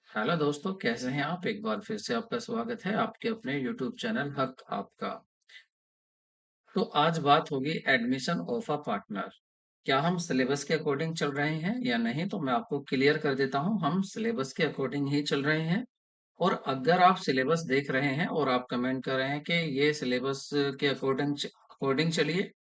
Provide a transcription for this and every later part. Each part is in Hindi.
हेलो दोस्तों, कैसे हैं आप? एक बार फिर से आपका स्वागत है आपके अपने यूट्यूब चैनल हक आपका। तो आज बात होगी एडमिशन ऑफ अ पार्टनर। क्या हम सिलेबस के अकॉर्डिंग चल रहे हैं या नहीं? तो मैं आपको क्लियर कर देता हूं, हम सिलेबस के अकॉर्डिंग ही चल रहे हैं। और अगर आप सिलेबस देख रहे हैं और आप कमेंट कर रहे हैं कि ये सिलेबस के अकॉर्डिंग अकॉर्डिंग चलिए,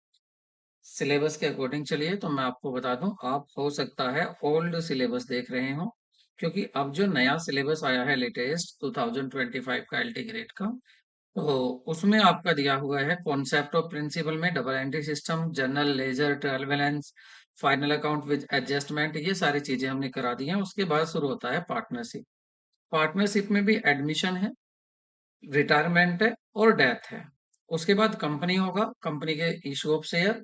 सिलेबस के अकॉर्डिंग चलिए, तो मैं आपको बता दूं, आप हो सकता है ओल्ड सिलेबस देख रहे हो। क्योंकि अब जो नया सिलेबस आया है लेटेस्ट 2025 का एलटी ग्रेड का, तो उसमें आपका दिया हुआ है कॉन्सेप्ट ऑफ प्रिंसिपल में double entry system, general ledger, trial balance, final account with adjustment, ये सारी चीजें हमने करा दी हैं। उसके बाद शुरू होता है पार्टनरशिप। पार्टनरशिप में भी एडमिशन है, रिटायरमेंट है और डेथ है। उसके बाद कंपनी होगा, कंपनी के इशू ऑफ शेयर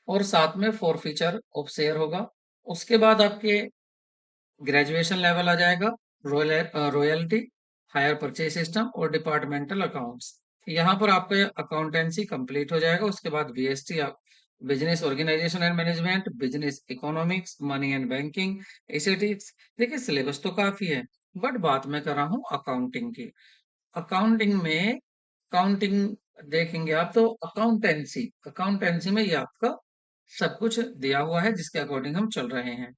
और साथ में फॉरफीचर ऑफ शेयर होगा। उसके बाद आपके ग्रेजुएशन लेवल आ जाएगा, रॉयल्टी, हायर परचेज सिस्टम और डिपार्टमेंटल अकाउंट्स। यहाँ पर आपका अकाउंटेंसी कंप्लीट हो जाएगा। उसके बाद बीएसटी, आप business organisation and management, business economics, money and banking, एसेटिक्स। देखिए सिलेबस तो काफी है, बट बात मैं कर रहा हूँ अकाउंटिंग की। अकाउंटिंग में अकाउंटिंग देखेंगे आप तो अकाउंटेंसी, अकाउंटेंसी में ये आपका सब कुछ दिया हुआ है जिसके अकॉर्डिंग हम चल रहे हैं।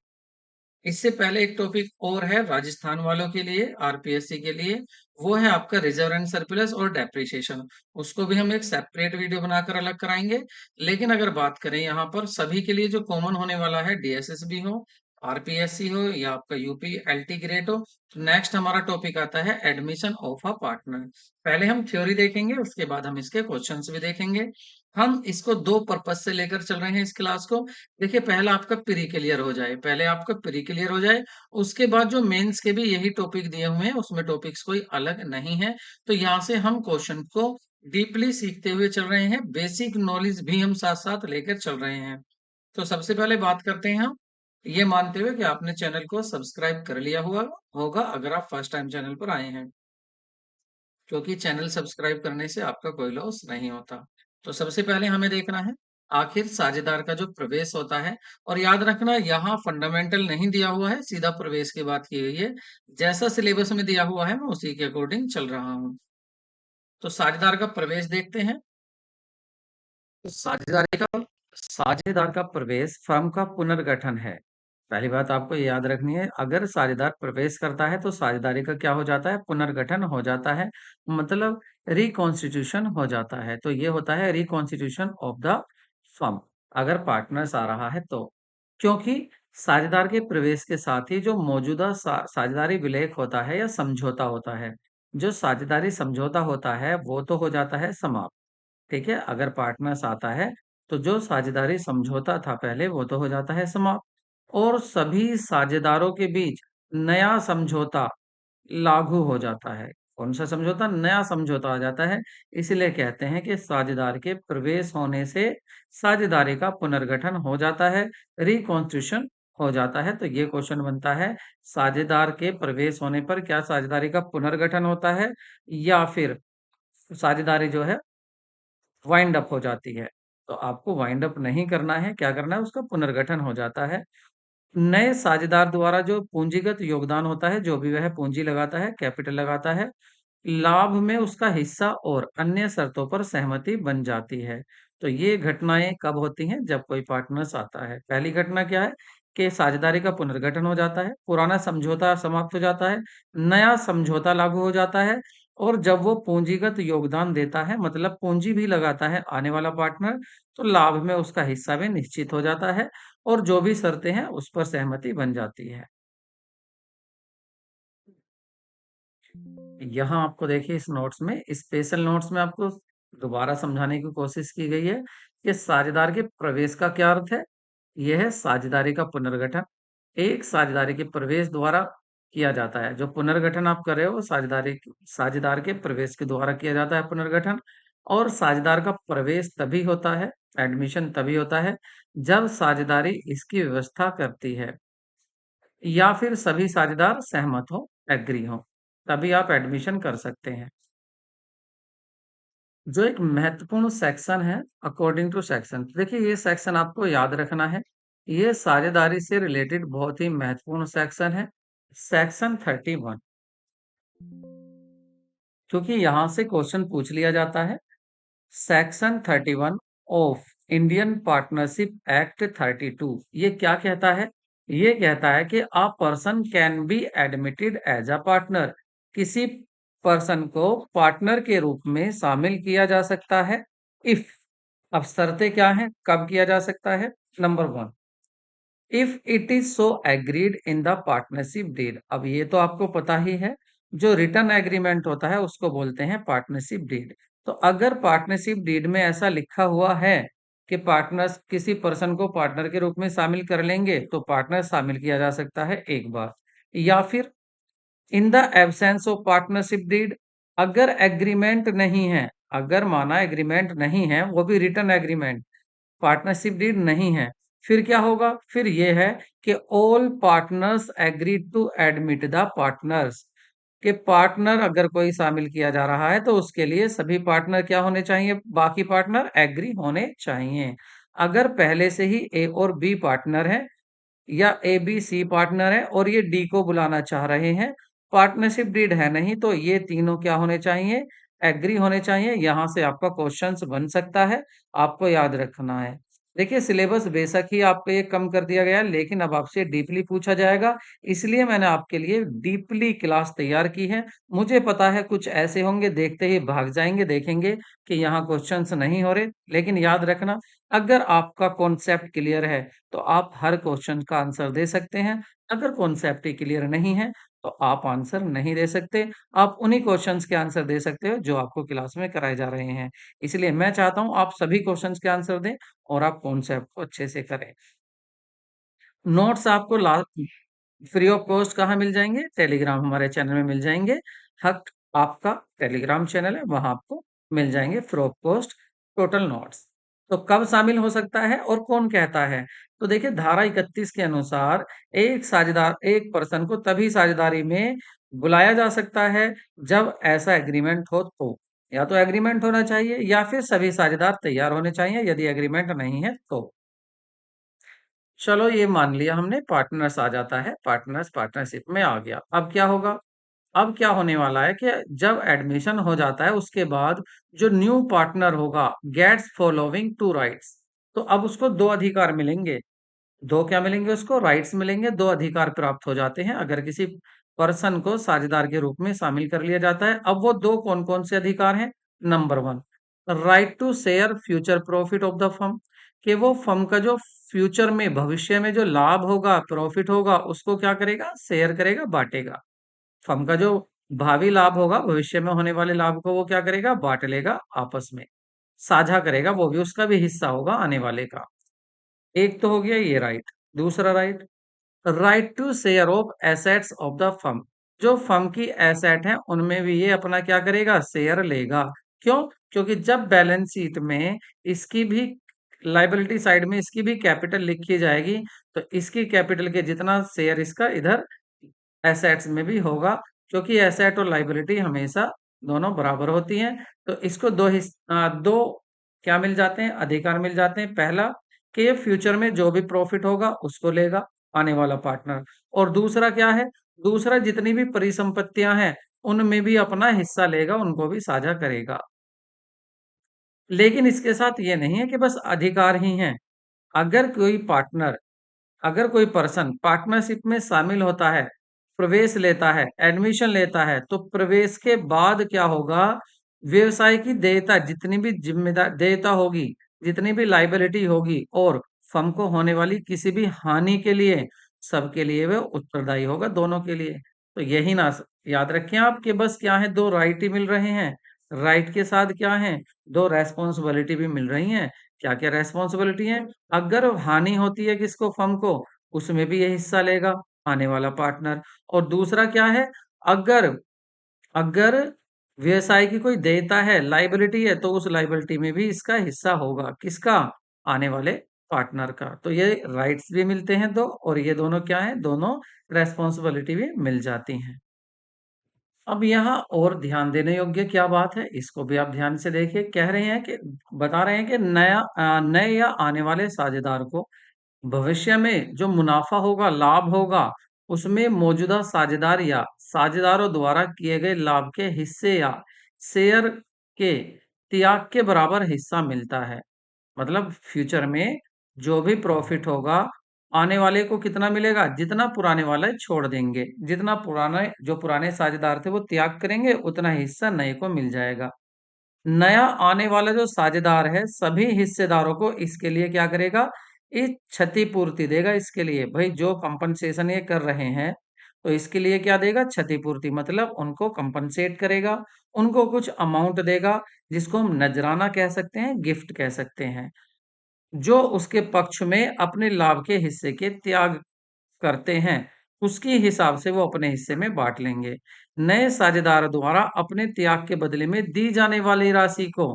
इससे पहले एक टॉपिक और है राजस्थान वालों के लिए, आरपीएससी के लिए। वो है आपका रिजर्व एंड सरप्लस और डेप्रिसिएशन। उसको भी हम एक सेपरेट वीडियो बनाकर अलग कराएंगे। लेकिन अगर बात करें यहाँ पर सभी के लिए जो कॉमन होने वाला है, डीएसएसबी हो, आरपीएससी हो या आपका यूपी एलटी ग्रेड हो, तो नेक्स्ट हमारा टॉपिक आता है एडमिशन ऑफ अ पार्टनर। पहले हम थ्योरी देखेंगे, उसके बाद हम इसके क्वेश्चंस भी देखेंगे। हम इसको दो पर्पज से लेकर चल रहे हैं इस क्लास को। देखिए पहला आपका प्री क्लियर हो जाए, पहले आपका प्री क्लियर हो जाए। उसके बाद जो मेंस के भी यही टॉपिक दिए हुए हैं, उसमें टॉपिक्स कोई अलग नहीं है। तो यहाँ से हम क्वेश्चन को डीपली सीखते हुए चल रहे हैं, बेसिक नॉलेज भी हम साथ साथ लेकर चल रहे हैं। तो सबसे पहले बात करते हैं हम ये मानते हुए कि आपने चैनल को सब्सक्राइब कर लिया हुआ होगा अगर आप फर्स्ट टाइम चैनल पर आए हैं, क्योंकि चैनल सब्सक्राइब करने से आपका कोई लॉस नहीं होता। तो सबसे पहले हमें देखना है आखिर साझेदार का जो प्रवेश होता है। और याद रखना यहाँ फंडामेंटल नहीं दिया हुआ है, सीधा प्रवेश की बात की गई है। जैसा सिलेबस में दिया हुआ है मैं उसी के अकॉर्डिंग चल रहा हूँ। तो साझेदार का प्रवेश देखते हैं। तो साझेदार का प्रवेश फर्म का पुनर्गठन है। पहली बात आपको ये याद रखनी है, अगर साझेदार प्रवेश करता है तो साझेदारी का क्या हो जाता है? पुनर्गठन हो जाता है। मतलब रिकॉन्स्टिट्यूशन हो जाता है। तो ये होता है रिकॉन्स्टिट्यूशन ऑफ द फर्म, अगर पार्टनर्स आ रहा है तो। क्योंकि साझेदार के प्रवेश के साथ ही जो मौजूदा साझेदारी विलेख होता है या समझौता होता है, जो साझेदारी समझौता होता है वो तो हो जाता है समाप्त। ठीक है, अगर पार्टनर्स आता है तो जो साझेदारी समझौता था पहले वो तो हो जाता है समाप्त, और सभी साझेदारों के बीच नया समझौता लागू हो जाता है। कौन सा समझौता? नया समझौता आ जाता है। इसलिए कहते हैं कि साझेदार के प्रवेश होने से साझेदारी का पुनर्गठन हो जाता है, रिकॉन्स्टिट्यूशन हो जाता है। तो ये क्वेश्चन बनता है, साझेदार के प्रवेश होने पर क्या साझेदारी का पुनर्गठन होता है या फिर साझेदारी जो है वाइंड अप हो जाती है? तो आपको वाइंड अप नहीं करना है, क्या करना है? उसका पुनर्गठन हो जाता है। नए साझेदार द्वारा जो पूंजीगत योगदान होता है, जो भी वह पूंजी लगाता है, कैपिटल लगाता है, लाभ में उसका हिस्सा और अन्य शर्तों पर सहमति बन जाती है। तो ये घटनाएं कब होती हैं? जब कोई पार्टनर्स आता है। पहली घटना क्या है कि साझेदारी का पुनर्गठन हो जाता है, पुराना समझौता समाप्त हो जाता है, नया समझौता लागू हो जाता है, और जब वो पूंजीगत योगदान देता है, मतलब पूंजी भी लगाता है आने वाला पार्टनर, तो लाभ में उसका हिस्सा भी निश्चित हो जाता है और जो भी शर्तें हैं उस पर सहमति बन जाती है। यहाँ आपको देखिए इस नोट्स में, स्पेशल नोट्स में आपको दोबारा समझाने की कोशिश की गई है कि साझेदार के प्रवेश का क्या अर्थ है। यह है साझेदारी का पुनर्गठन। एक साझेदारी के प्रवेश द्वारा किया जाता है। जो पुनर्गठन आप कर रहे हो साझेदार के प्रवेश के द्वारा किया जाता है पुनर्गठन। और साझेदार का प्रवेश तभी होता है, एडमिशन तभी होता है जब साझेदारी इसकी व्यवस्था करती है या फिर सभी साझेदार सहमत हो, एग्री हो, तभी आप एडमिशन कर सकते हैं। जो एक महत्वपूर्ण सेक्शन है, अकॉर्डिंग टू सेक्शन, देखिए ये सेक्शन आपको याद रखना है। ये साझेदारी से रिलेटेड बहुत ही महत्वपूर्ण सेक्शन है। सेक्शन 31, क्योंकि यहां से क्वेश्चन पूछ लिया जाता है। Section 31 of Indian partnership act 32 ये क्या कहता है? ये कहता है कि a person can be admitted as a partner, किसी पर्सन को पार्टनर के रूप में शामिल किया जा सकता है इफ, अब शर्तें क्या हैं, कब किया जा सकता है? Number one, if it is so agreed in the partnership deed. अब ये तो आपको पता ही है, जो रिटर्न एग्रीमेंट होता है उसको बोलते हैं पार्टनरशिप डीड। तो अगर पार्टनरशिप डीड में ऐसा लिखा हुआ है कि पार्टनर्स किसी पर्सन को पार्टनर के रूप में शामिल कर लेंगे, तो पार्टनर शामिल किया जा सकता है एक बार। या फिर in the absence of partnership deed, अगर एग्रीमेंट नहीं है, अगर माना एग्रीमेंट नहीं है, वो भी रिटर्न एग्रीमेंट, पार्टनरशिप डीड नहीं है, फिर क्या होगा? फिर ये है कि all partners agree to admit the partners, कि पार्टनर अगर कोई शामिल किया जा रहा है तो उसके लिए सभी पार्टनर क्या होने चाहिए? बाकी पार्टनर एग्री होने चाहिए। अगर पहले से ही ए और बी पार्टनर है, या ए बी सी पार्टनर है और ये डी को बुलाना चाह रहे हैं, पार्टनरशिप डीड है नहीं, तो ये तीनों क्या होने चाहिए? एग्री होने चाहिए। यहां से आपका क्वेश्चंस बन सकता है, आपको याद रखना है। देखिए, सिलेबस बेशक ही आपको ये कम कर दिया गया है, लेकिन अब आपसे डीपली पूछा जाएगा, इसलिए मैंने आपके लिए डीपली क्लास तैयार की है। मुझे पता है कुछ ऐसे होंगे, देखते ही भाग जाएंगे, देखेंगे कि यहाँ क्वेश्चंस नहीं हो रहे, लेकिन याद रखना, अगर आपका कॉन्सेप्ट क्लियर है तो आप हर क्वेश्चन का आंसर दे सकते हैं। अगर कॉन्सेप्ट ही क्लियर नहीं है तो आप आंसर नहीं दे सकते। आप उन्हीं क्वेश्चंस के आंसर दे सकते हो जो आपको क्लास में कराए जा रहे हैं। इसलिए मैं चाहता हूं आप सभी क्वेश्चंस के आंसर दें और आप कॉन्सेप्ट को अच्छे से करें। नोट्स आपको फ्री ऑफ कॉस्ट कहाँ मिल जाएंगे? टेलीग्राम हमारे चैनल में मिल जाएंगे। हक आपका टेलीग्राम चैनल है, वहां आपको मिल जाएंगे free of cost total notes. तो कब शामिल हो सकता है और कौन कहता है? तो देखिए, धारा 31 के अनुसार एक साझेदार, एक पर्सन को तभी साझेदारी में बुलाया जा सकता है जब ऐसा एग्रीमेंट हो तो, या तो एग्रीमेंट होना चाहिए या फिर सभी साझेदार तैयार होने चाहिए, यदि एग्रीमेंट नहीं है तो। चलो, ये मान लिया हमने, पार्टनर्स आ जाता है, पार्टनर्स पार्टनरशिप में आ गया। अब क्या होगा? अब क्या होने वाला है कि जब एडमिशन हो जाता है उसके बाद जो न्यू पार्टनर होगा गेट्स फॉलोइंग टू राइट्स, तो अब उसको दो अधिकार मिलेंगे। दो क्या मिलेंगे? उसको राइट्स मिलेंगे, दो अधिकार प्राप्त हो जाते हैं अगर किसी पर्सन को साझेदार के रूप में शामिल कर लिया जाता है। अब वो दो कौन कौन से अधिकार हैं? Number one, right to share future profit of the firm, कि वो फर्म का जो फ्यूचर में, भविष्य में जो लाभ होगा, प्रॉफिट होगा, उसको क्या करेगा? शेयर करेगा, बांटेगा। फर्म का जो भावी लाभ होगा, भविष्य में होने वाले लाभ को वो क्या करेगा? बांट लेगा, आपस में साझा करेगा, वो भी उसका भी हिस्सा होगा आने वाले का। एक तो हो गया ये राइट। दूसरा right, right to share of assets of the firm, जो फर्म की एसेट है उनमें भी ये अपना क्या करेगा? शेयर लेगा। क्यों? क्योंकि जब बैलेंस शीट में इसकी भी, लाइबिलिटी साइड में इसकी भी कैपिटल लिखी जाएगी, तो इसकी कैपिटल के जितना शेयर इसका इधर एसेट्स में भी होगा, क्योंकि एसेट और लाइबिलिटी हमेशा दोनों बराबर होती हैं। तो इसको दो क्या मिल जाते हैं? अधिकार मिल जाते हैं। पहला, कि ये फ्यूचर में जो भी प्रॉफिट होगा उसको लेगा आने वाला पार्टनर। और दूसरा क्या है? दूसरा, जितनी भी परिसंपत्तियां हैं उनमें भी अपना हिस्सा लेगा, उनको भी साझा करेगा। लेकिन इसके साथ ये नहीं है कि बस अधिकार ही हैं। अगर कोई पार्टनर, अगर कोई पर्सन पार्टनरशिप में शामिल होता है, प्रवेश लेता है, एडमिशन लेता है, तो प्रवेश के बाद क्या होगा? व्यवसाय की देयता, जितनी भी जिम्मेदार देयता होगी, जितनी भी लाइबिलिटी होगी, और फर्म को होने वाली किसी भी हानि के लिए, सबके लिए वह उत्तरदायी होगा, दोनों के लिए। तो यही ना याद रखें आप कि बस क्या है, दो राइट ही मिल रहे हैं, राइट के साथ क्या है? दो रेस्पॉन्सिबिलिटी भी मिल रही हैं। क्या क्या रेस्पॉन्सिबिलिटी है? अगर हानि होती है किसको? फर्म को, उसमें भी ये हिस्सा लेगा आने वाला पार्टनर। और दूसरा क्या है? अगर अगर व्यवसाय की कोई देयता है, लाइबिलिटी है, तो उस लाइबिलिटी में भी इसका हिस्सा होगा, किसका? आने वाले पार्टनर का। तो ये राइट्स भी मिलते हैं दो, और ये दोनों क्या है? दोनों रेस्पॉन्सिबिलिटी भी मिल जाती हैं। अब यहाँ और ध्यान देने योग्य क्या बात है, इसको भी आप ध्यान से देखिए। कह रहे हैं कि, बता रहे हैं कि नए या आने वाले साझेदार को भविष्य में जो मुनाफा होगा, लाभ होगा, उसमें मौजूदा साझेदार या साझेदारों द्वारा किए गए लाभ के हिस्से या शेयर के त्याग के बराबर हिस्सा मिलता है। मतलब फ्यूचर में जो भी प्रॉफिट होगा, आने वाले को कितना मिलेगा? जितना पुराने वाले छोड़ देंगे, जितना पुराने जो पुराने साझेदार थे वो त्याग करेंगे, उतना हिस्सा नए को मिल जाएगा। नया आने वाला जो साझेदार है, सभी हिस्सेदारों को इसके लिए क्या करेगा? इस क्षतिपूर्ति देगा। इसके लिए भाई जो कंपनसेशन ये कर रहे हैं, तो इसके लिए क्या देगा? क्षतिपूर्ति, मतलब उनको कंपनसेट करेगा, उनको कुछ अमाउंट देगा, जिसको हम नजराना कह सकते हैं, गिफ्ट कह सकते हैं, जो उसके पक्ष में अपने लाभ के हिस्से के त्याग करते हैं, उसके हिसाब से वो अपने हिस्से में बांट लेंगे। नए साझेदार द्वारा अपने त्याग के बदले में दी जाने वाली राशि को,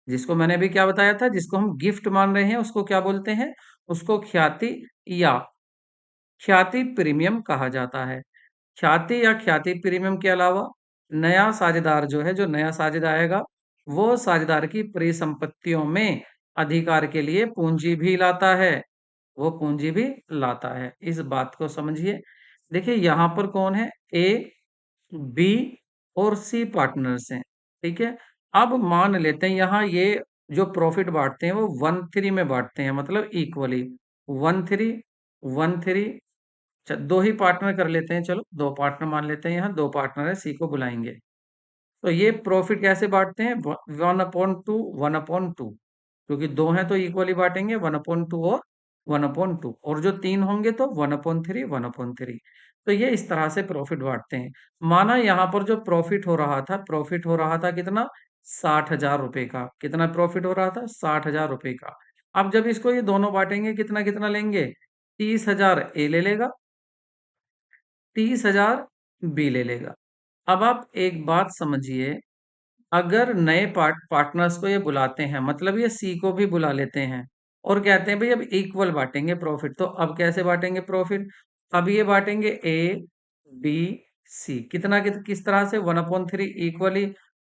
जिसको मैंने अभी क्या बताया था, जिसको हम गिफ्ट मान रहे हैं, उसको क्या बोलते हैं? उसको ख्याति या ख्याति प्रीमियम कहा जाता है। ख्याति या ख्याति प्रीमियम के अलावा नया साझेदार जो है, जो नया साझेदार आएगा, वो साझेदार की परिसंपत्तियों में अधिकार के लिए पूंजी भी लाता है। वो पूंजी भी लाता है। इस बात को समझिए। देखिए यहाँ पर कौन है? ए, बी और सी पार्टनर्स हैं। ठीक है। अब मान लेते हैं यहाँ ये जो प्रॉफिट बांटते हैं वो 1-3 में बांटते हैं, मतलब इक्वली 1-3 1-3। दो ही पार्टनर कर लेते हैं, चलो दो पार्टनर मान लेते हैं, यहाँ दो पार्टनर है, सी को बुलाएंगे। तो ये प्रॉफिट कैसे बांटते हैं? 1/2 1/2, क्योंकि दो हैं तो इक्वली बांटेंगे, 1/2 और 1/2, और जो तीन होंगे तो 1/3 1/3। तो ये इस तरह से प्रॉफिट बांटते हैं। माना यहाँ पर जो प्रॉफिट हो रहा था, प्रॉफिट हो रहा था कितना? 60,000 रुपए का। कितना प्रॉफिट हो रहा था? 60,000 रुपए का। अब जब इसको ये दोनों बांटेंगे, कितना कितना लेंगे? 30,000 ए ले लेगा, 30,000 बी ले लेगा। अब आप एक बात समझिए, अगर नए पार्टनर्स को ये बुलाते हैं, मतलब ये सी को भी बुला लेते हैं और कहते हैं भाई अब इक्वल बांटेंगे प्रॉफिट, तो अब कैसे बांटेंगे प्रॉफिट? अब ये बांटेंगे ए, बी, सी। किस तरह से? 1/3 इक्वली,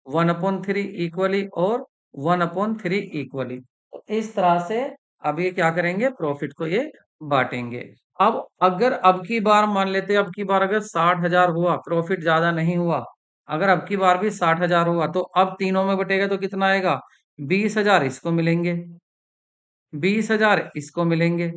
1/3 इक्वली और 1/3 इक्वली। तो इस तरह से अब ये क्या करेंगे? प्रॉफिट को ये बांटेंगे। अब अगर अब की बार मान लेते हैं, अब की बार अगर 60,000 हुआ, प्रॉफिट ज्यादा नहीं हुआ, अगर अब की बार भी 60,000 हुआ, तो अब तीनों में बटेगा तो कितना आएगा? 20,000 इसको मिलेंगे, 20,000 इसको मिलेंगे,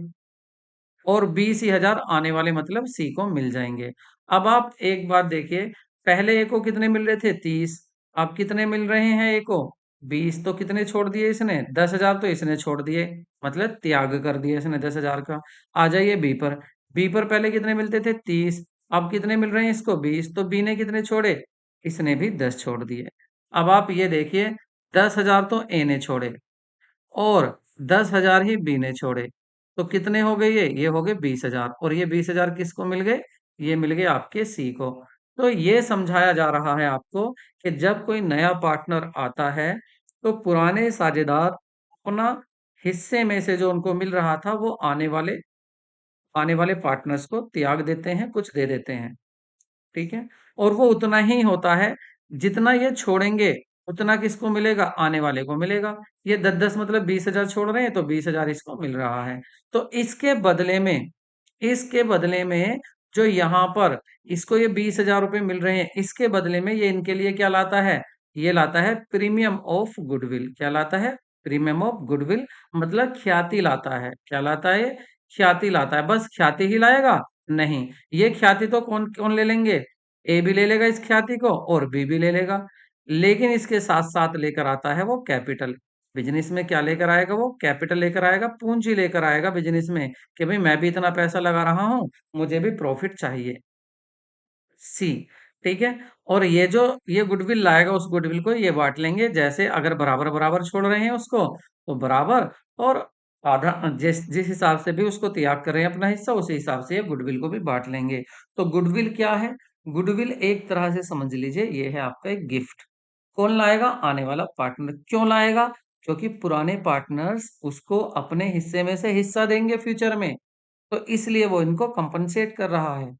और 20,000 आने वाले मतलब सी को मिल जाएंगे। अब आप एक बात देखिए, पहले ए को कितने मिल रहे थे? 30। अब कितने मिल रहे हैं ए को? 20। तो कितने छोड़ दिए इसने? 10,000 तो इसने छोड़ दिए, मतलब त्याग कर दिया इसने 10,000 का। आ जाइए बी पर। बी पर पहले कितने मिलते थे? 30। अब कितने मिल रहे हैं इसको? 20। तो बी ने कितने छोड़े? इसने भी 10 छोड़ दिए। अब आप ये देखिए, 10,000 तो ए ने छोड़े और 10,000 ही बी ने छोड़े, तो कितने हो गए? ये हो गए 20,000, और ये 20,000 किसको मिल गए? ये मिल गए आपके सी को। तो ये समझाया जा रहा है आपको कि जब कोई नया पार्टनर आता है, तो पुराने साझेदार अपना हिस्से में से जो उनको मिल रहा था, वो आने वाले पार्टनर्स को त्याग देते हैं, कुछ दे देते हैं। ठीक है। और वो उतना ही होता है, जितना ये छोड़ेंगे उतना किसको मिलेगा? आने वाले को मिलेगा। ये 10-10 मतलब 20,000 छोड़ रहे हैं, तो 20,000 इसको मिल रहा है। तो इसके बदले में जो यहाँ पर इसको ये 20,000 रुपए मिल रहे हैं, इसके बदले में ये इनके लिए क्या लाता है? ये लाता है प्रीमियम ऑफ गुडविल। क्या लाता है? प्रीमियम ऑफ गुडविल, मतलब ख्याति लाता है। क्या लाता है? ख्याति लाता है। बस ख्याति ही लाएगा? नहीं, ये ख्याति तो कौन कौन ले लेंगे? ए भी ले लेगा इस ख्याति को, और बी भी ले लेगा। लेकिन इसके साथ साथ लेकर आता है वो कैपिटल। बिजनेस में क्या लेकर आएगा? वो कैपिटल लेकर आएगा, पूंजी लेकर आएगा बिजनेस में, कि भाई मैं भी इतना पैसा लगा रहा हूं, मुझे भी प्रॉफिट चाहिए। सी। ठीक है। और ये गुडविल लाएगा, उस गुडविल को ये बांट लेंगे, जैसे अगर बराबर बराबर छोड़ रहे हैं उसको, तो बराबर, और आधा जिस जिस हिसाब से भी उसको त्याग कर रहे हैं अपना हिस्सा, उसी हिसाब से ये गुडविल को भी बांट लेंगे। तो गुडविल क्या है? गुडविल एक तरह से समझ लीजिए, ये है आपका एक गिफ्ट। कौन लाएगा? आने वाला पार्टनर। क्यों लाएगा? क्योंकि पुराने पार्टनर्स उसको अपने हिस्से में से हिस्सा देंगे फ्यूचर में, तो इसलिए वो इनको कंपनसेट कर रहा है।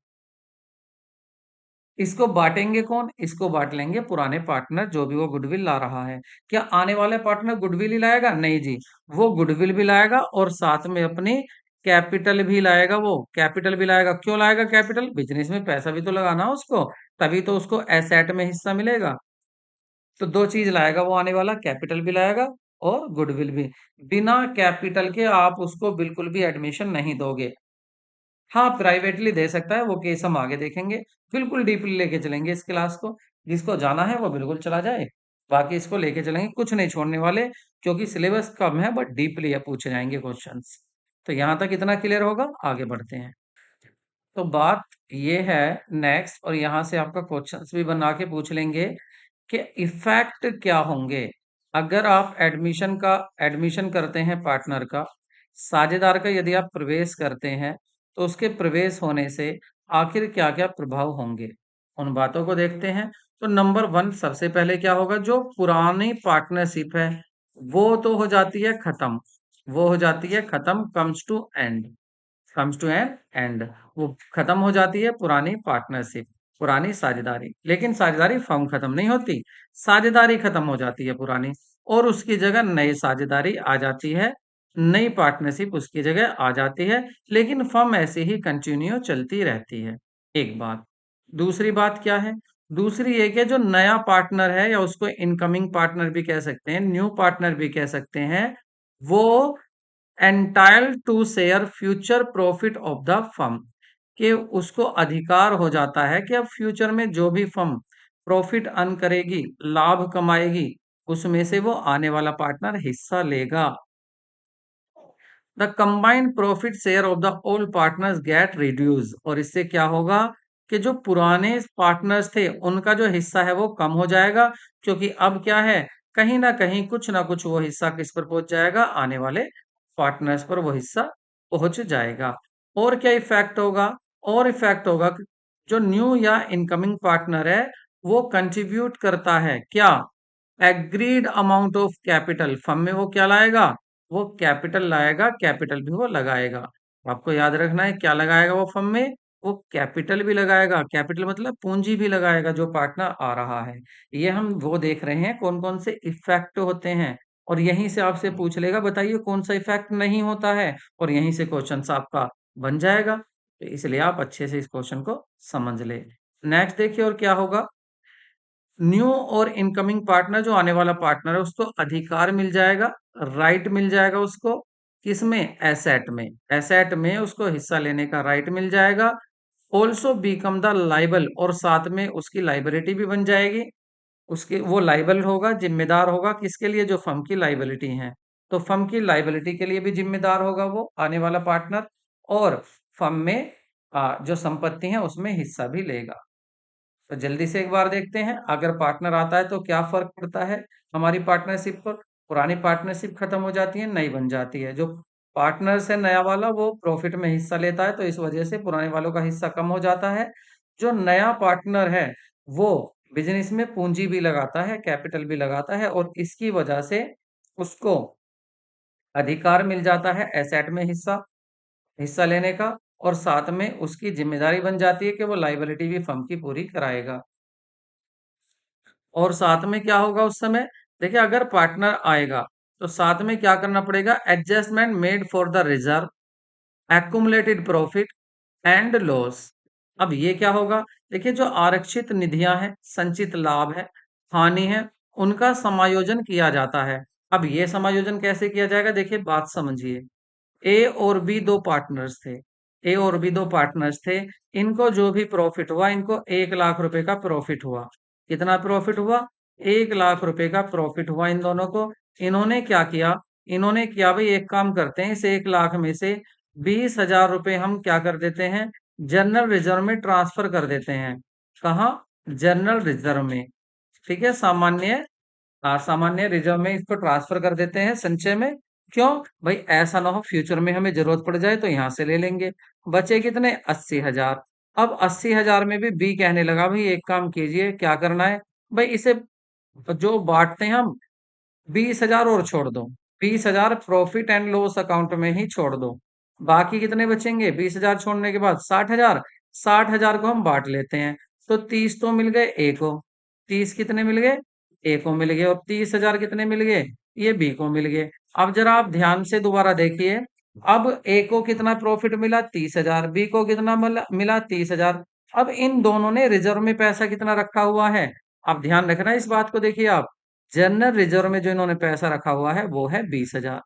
इसको बांटेंगे कौन? इसको बांट लेंगे पुराने पार्टनर, जो भी वो गुडविल ला रहा है। क्या आने वाले पार्टनर गुडविल ही लाएगा? नहीं जी, वो गुडविल भी लाएगा और साथ में अपनी कैपिटल भी लाएगा, वो कैपिटल भी लाएगा। क्यों लाएगा कैपिटल? बिजनेस में पैसा भी तो लगाना है उसको, तभी तो उसको एसेट में हिस्सा मिलेगा। तो दो चीज लाएगा वो आने वाला, कैपिटल भी लाएगा और गुडविल भी। बिना कैपिटल के आप उसको बिल्कुल भी एडमिशन नहीं दोगे। हाँ, प्राइवेटली दे सकता है, वो केस हम आगे देखेंगे। बिल्कुल डीपली लेके चलेंगे इस क्लास को, जिसको जाना है वो बिल्कुल चला जाए। बाकी इसको लेके चलेंगे, कुछ नहीं छोड़ने वाले, क्योंकि सिलेबस कम है बट डीपली पूछे जाएंगे क्वेश्चंस। तो यहाँ तक इतना क्लियर होगा, आगे बढ़ते हैं। तो बात ये है नेक्स्ट, और यहाँ से आपका क्वेश्चंस भी बना के पूछ लेंगे कि इफेक्ट क्या होंगे अगर आप एडमिशन करते हैं पार्टनर का, साझेदार का यदि आप प्रवेश करते हैं, तो उसके प्रवेश होने से आखिर क्या क्या प्रभाव होंगे, उन बातों को देखते हैं। तो नंबर वन, सबसे पहले क्या होगा, जो पुरानी पार्टनरशिप है वो तो हो जाती है खत्म, वो हो जाती है खत्म, कम्स टू एन एंड, वो खत्म हो जाती है पुरानी पार्टनरशिप, पुरानी साझेदारी। लेकिन साझेदारी फर्म खत्म नहीं होती, साझेदारी खत्म हो जाती है पुरानी, और उसकी जगह नई साझेदारी आ जाती है, नई पार्टनरशिप उसकी जगह आ जाती है, लेकिन फर्म ऐसे ही कंटिन्यू चलती रहती है। एक बात। दूसरी बात क्या है? दूसरी एक है, जो नया पार्टनर है, या उसको इनकमिंग पार्टनर भी कह सकते हैं, न्यू पार्टनर भी कह सकते हैं, वो entitled to share future profit of the firm, कि उसको अधिकार हो जाता है कि अब फ्यूचर में जो भी फर्म प्रॉफिट अर्न करेगी, लाभ कमाएगी, उसमें से वो आने वाला पार्टनर हिस्सा लेगा। The combined profit share of the old partners get reduce, और इससे क्या होगा कि जो पुराने पार्टनर्स थे उनका जो हिस्सा है वो कम हो जाएगा, क्योंकि अब क्या है, कहीं ना कहीं कुछ ना कुछ वो हिस्सा किस पर पहुंच जाएगा, आने वाले पार्टनर्स पर वो हिस्सा पहुंच जाएगा। और क्या इफेक्ट होगा? और इफेक्ट होगा कि जो न्यू या इनकमिंग पार्टनर है वो कंट्रीब्यूट करता है क्या, agreed amount of capital, firm में वो क्या लाएगा, वो कैपिटल लाएगा, कैपिटल भी वो लगाएगा। आपको याद रखना है क्या लगाएगा वो फर्म में, वो कैपिटल भी लगाएगा, कैपिटल मतलब पूंजी भी लगाएगा जो पार्टनर आ रहा है। ये हम वो देख रहे हैं कौन कौन से इफेक्ट होते हैं, और यहीं से आपसे पूछ लेगा बताइए कौन सा इफेक्ट नहीं होता है, और यहीं से क्वेश्चन आपका बन जाएगा। तो इसलिए आप अच्छे से इस क्वेश्चन को समझ ले। नेक्स्ट देखिए और क्या होगा, न्यू और इनकमिंग पार्टनर, जो आने वाला पार्टनर है उसको अधिकार मिल जाएगा, राइट मिल जाएगा उसको, किसमें, एसेट में, एसेट में उसको हिस्सा लेने का राइट मिल जाएगा। ऑल्सो बिकम द लाइबल, और साथ में उसकी लाइबिलिटी भी बन जाएगी, उसके वो लाइबल होगा, जिम्मेदार होगा किसके लिए, जो फर्म की लाइबिलिटी है, तो फर्म की लाइबिलिटी के लिए भी जिम्मेदार होगा वो आने वाला पार्टनर, और फर्म में जो संपत्ति है उसमें हिस्सा भी लेगा। तो जल्दी से एक बार देखते हैं, अगर पार्टनर आता है तो क्या फर्क पड़ता है हमारी पार्टनरशिप पर। पुरानी पार्टनरशिप खत्म हो जाती है, नई बन जाती है। जो पार्टनर से नया वाला वो प्रॉफिट में हिस्सा लेता है, तो इस वजह से पुराने वालों का हिस्सा कम हो जाता है। जो नया पार्टनर है वो बिजनेस में पूंजी भी लगाता है, कैपिटल भी लगाता है, और इसकी वजह से उसको अधिकार मिल जाता है एसेट में हिस्सा हिस्सा लेने का, और साथ में उसकी जिम्मेदारी बन जाती है कि वो लाइबिलिटी भी फर्म की पूरी कराएगा। और साथ में क्या होगा उस समय, देखिए अगर पार्टनर आएगा तो साथ में क्या करना पड़ेगा, adjustment made for the reserve, accumulated profit and loss. अब ये क्या होगा, देखिए जो आरक्षित निधियां हैं, संचित लाभ है, हानि है, उनका समायोजन किया जाता है। अब ये समायोजन कैसे किया जाएगा, देखिए बात समझिए। ए और बी दो पार्टनर्स थे, ए और बी दो पार्टनर्स थे, इनको जो भी प्रॉफिट हुआ, इनको 1 लाख रुपए का प्रॉफिट हुआ। कितना प्रॉफिट हुआ, 1 लाख रुपए का प्रॉफिट हुआ इन दोनों को। इन्होंने क्या किया, इन्होंने किया भाई एक काम करते हैं, इस 1 लाख में से 20,000 रुपए हम क्या कर देते हैं, जनरल रिजर्व में ट्रांसफर कर देते हैं। कहाँ, जनरल रिजर्व में, ठीक है, सामान्य रिजर्व में इसको ट्रांसफर कर देते हैं, संचय में। क्यों भाई, ऐसा ना हो फ्यूचर में हमें जरूरत पड़ जाए तो यहां से ले लेंगे। बचे कितने, 80,000। अब 80,000 में भी बी कहने लगा भाई एक काम कीजिए, क्या करना है भाई, इसे जो बांटते हैं हम, 20,000 और छोड़ दो, 20,000 प्रॉफिट एंड लॉस अकाउंट में ही छोड़ दो। बाकी कितने बचेंगे, 20,000 छोड़ने के बाद 60,000, 60,000 को हम बांट लेते हैं, तो 30 तो मिल गए ए को, 30 कितने मिल गए, ए को मिल गए, और 30,000 कितने मिल गए, ये बी को मिल गए। अब जरा आप ध्यान से दोबारा देखिए, अब ए को कितना प्रॉफिट मिला? 30,000। बी को कितना मिला? 30,000। अब इन दोनों ने रिजर्व में पैसा कितना रखा हुआ है? अब ध्यान रखना इस बात को, देखिए आप, जनरल रिजर्व में जो इन्होंने पैसा रखा हुआ है वो है 20,000,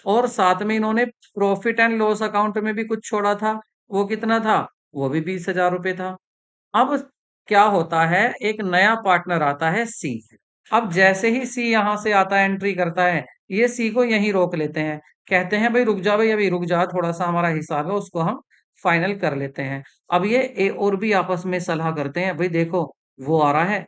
और साथ में इन्होंने प्रॉफिट एंड लॉस अकाउंट में भी कुछ छोड़ा था। वो कितना था? वो भी 20,000 रुपए था। अब क्या होता है, एक नया पार्टनर आता है सी। अब जैसे ही सी यहां से आता है, एंट्री करता है, ये सी को यहीं रोक लेते हैं। कहते हैं भाई रुक जा, भाई अभी रुक जा, थोड़ा सा हमारा हिसाब है उसको हम फाइनल कर लेते हैं। अब ये ए और बी आपस में सलाह करते हैं, भाई देखो वो आ रहा है,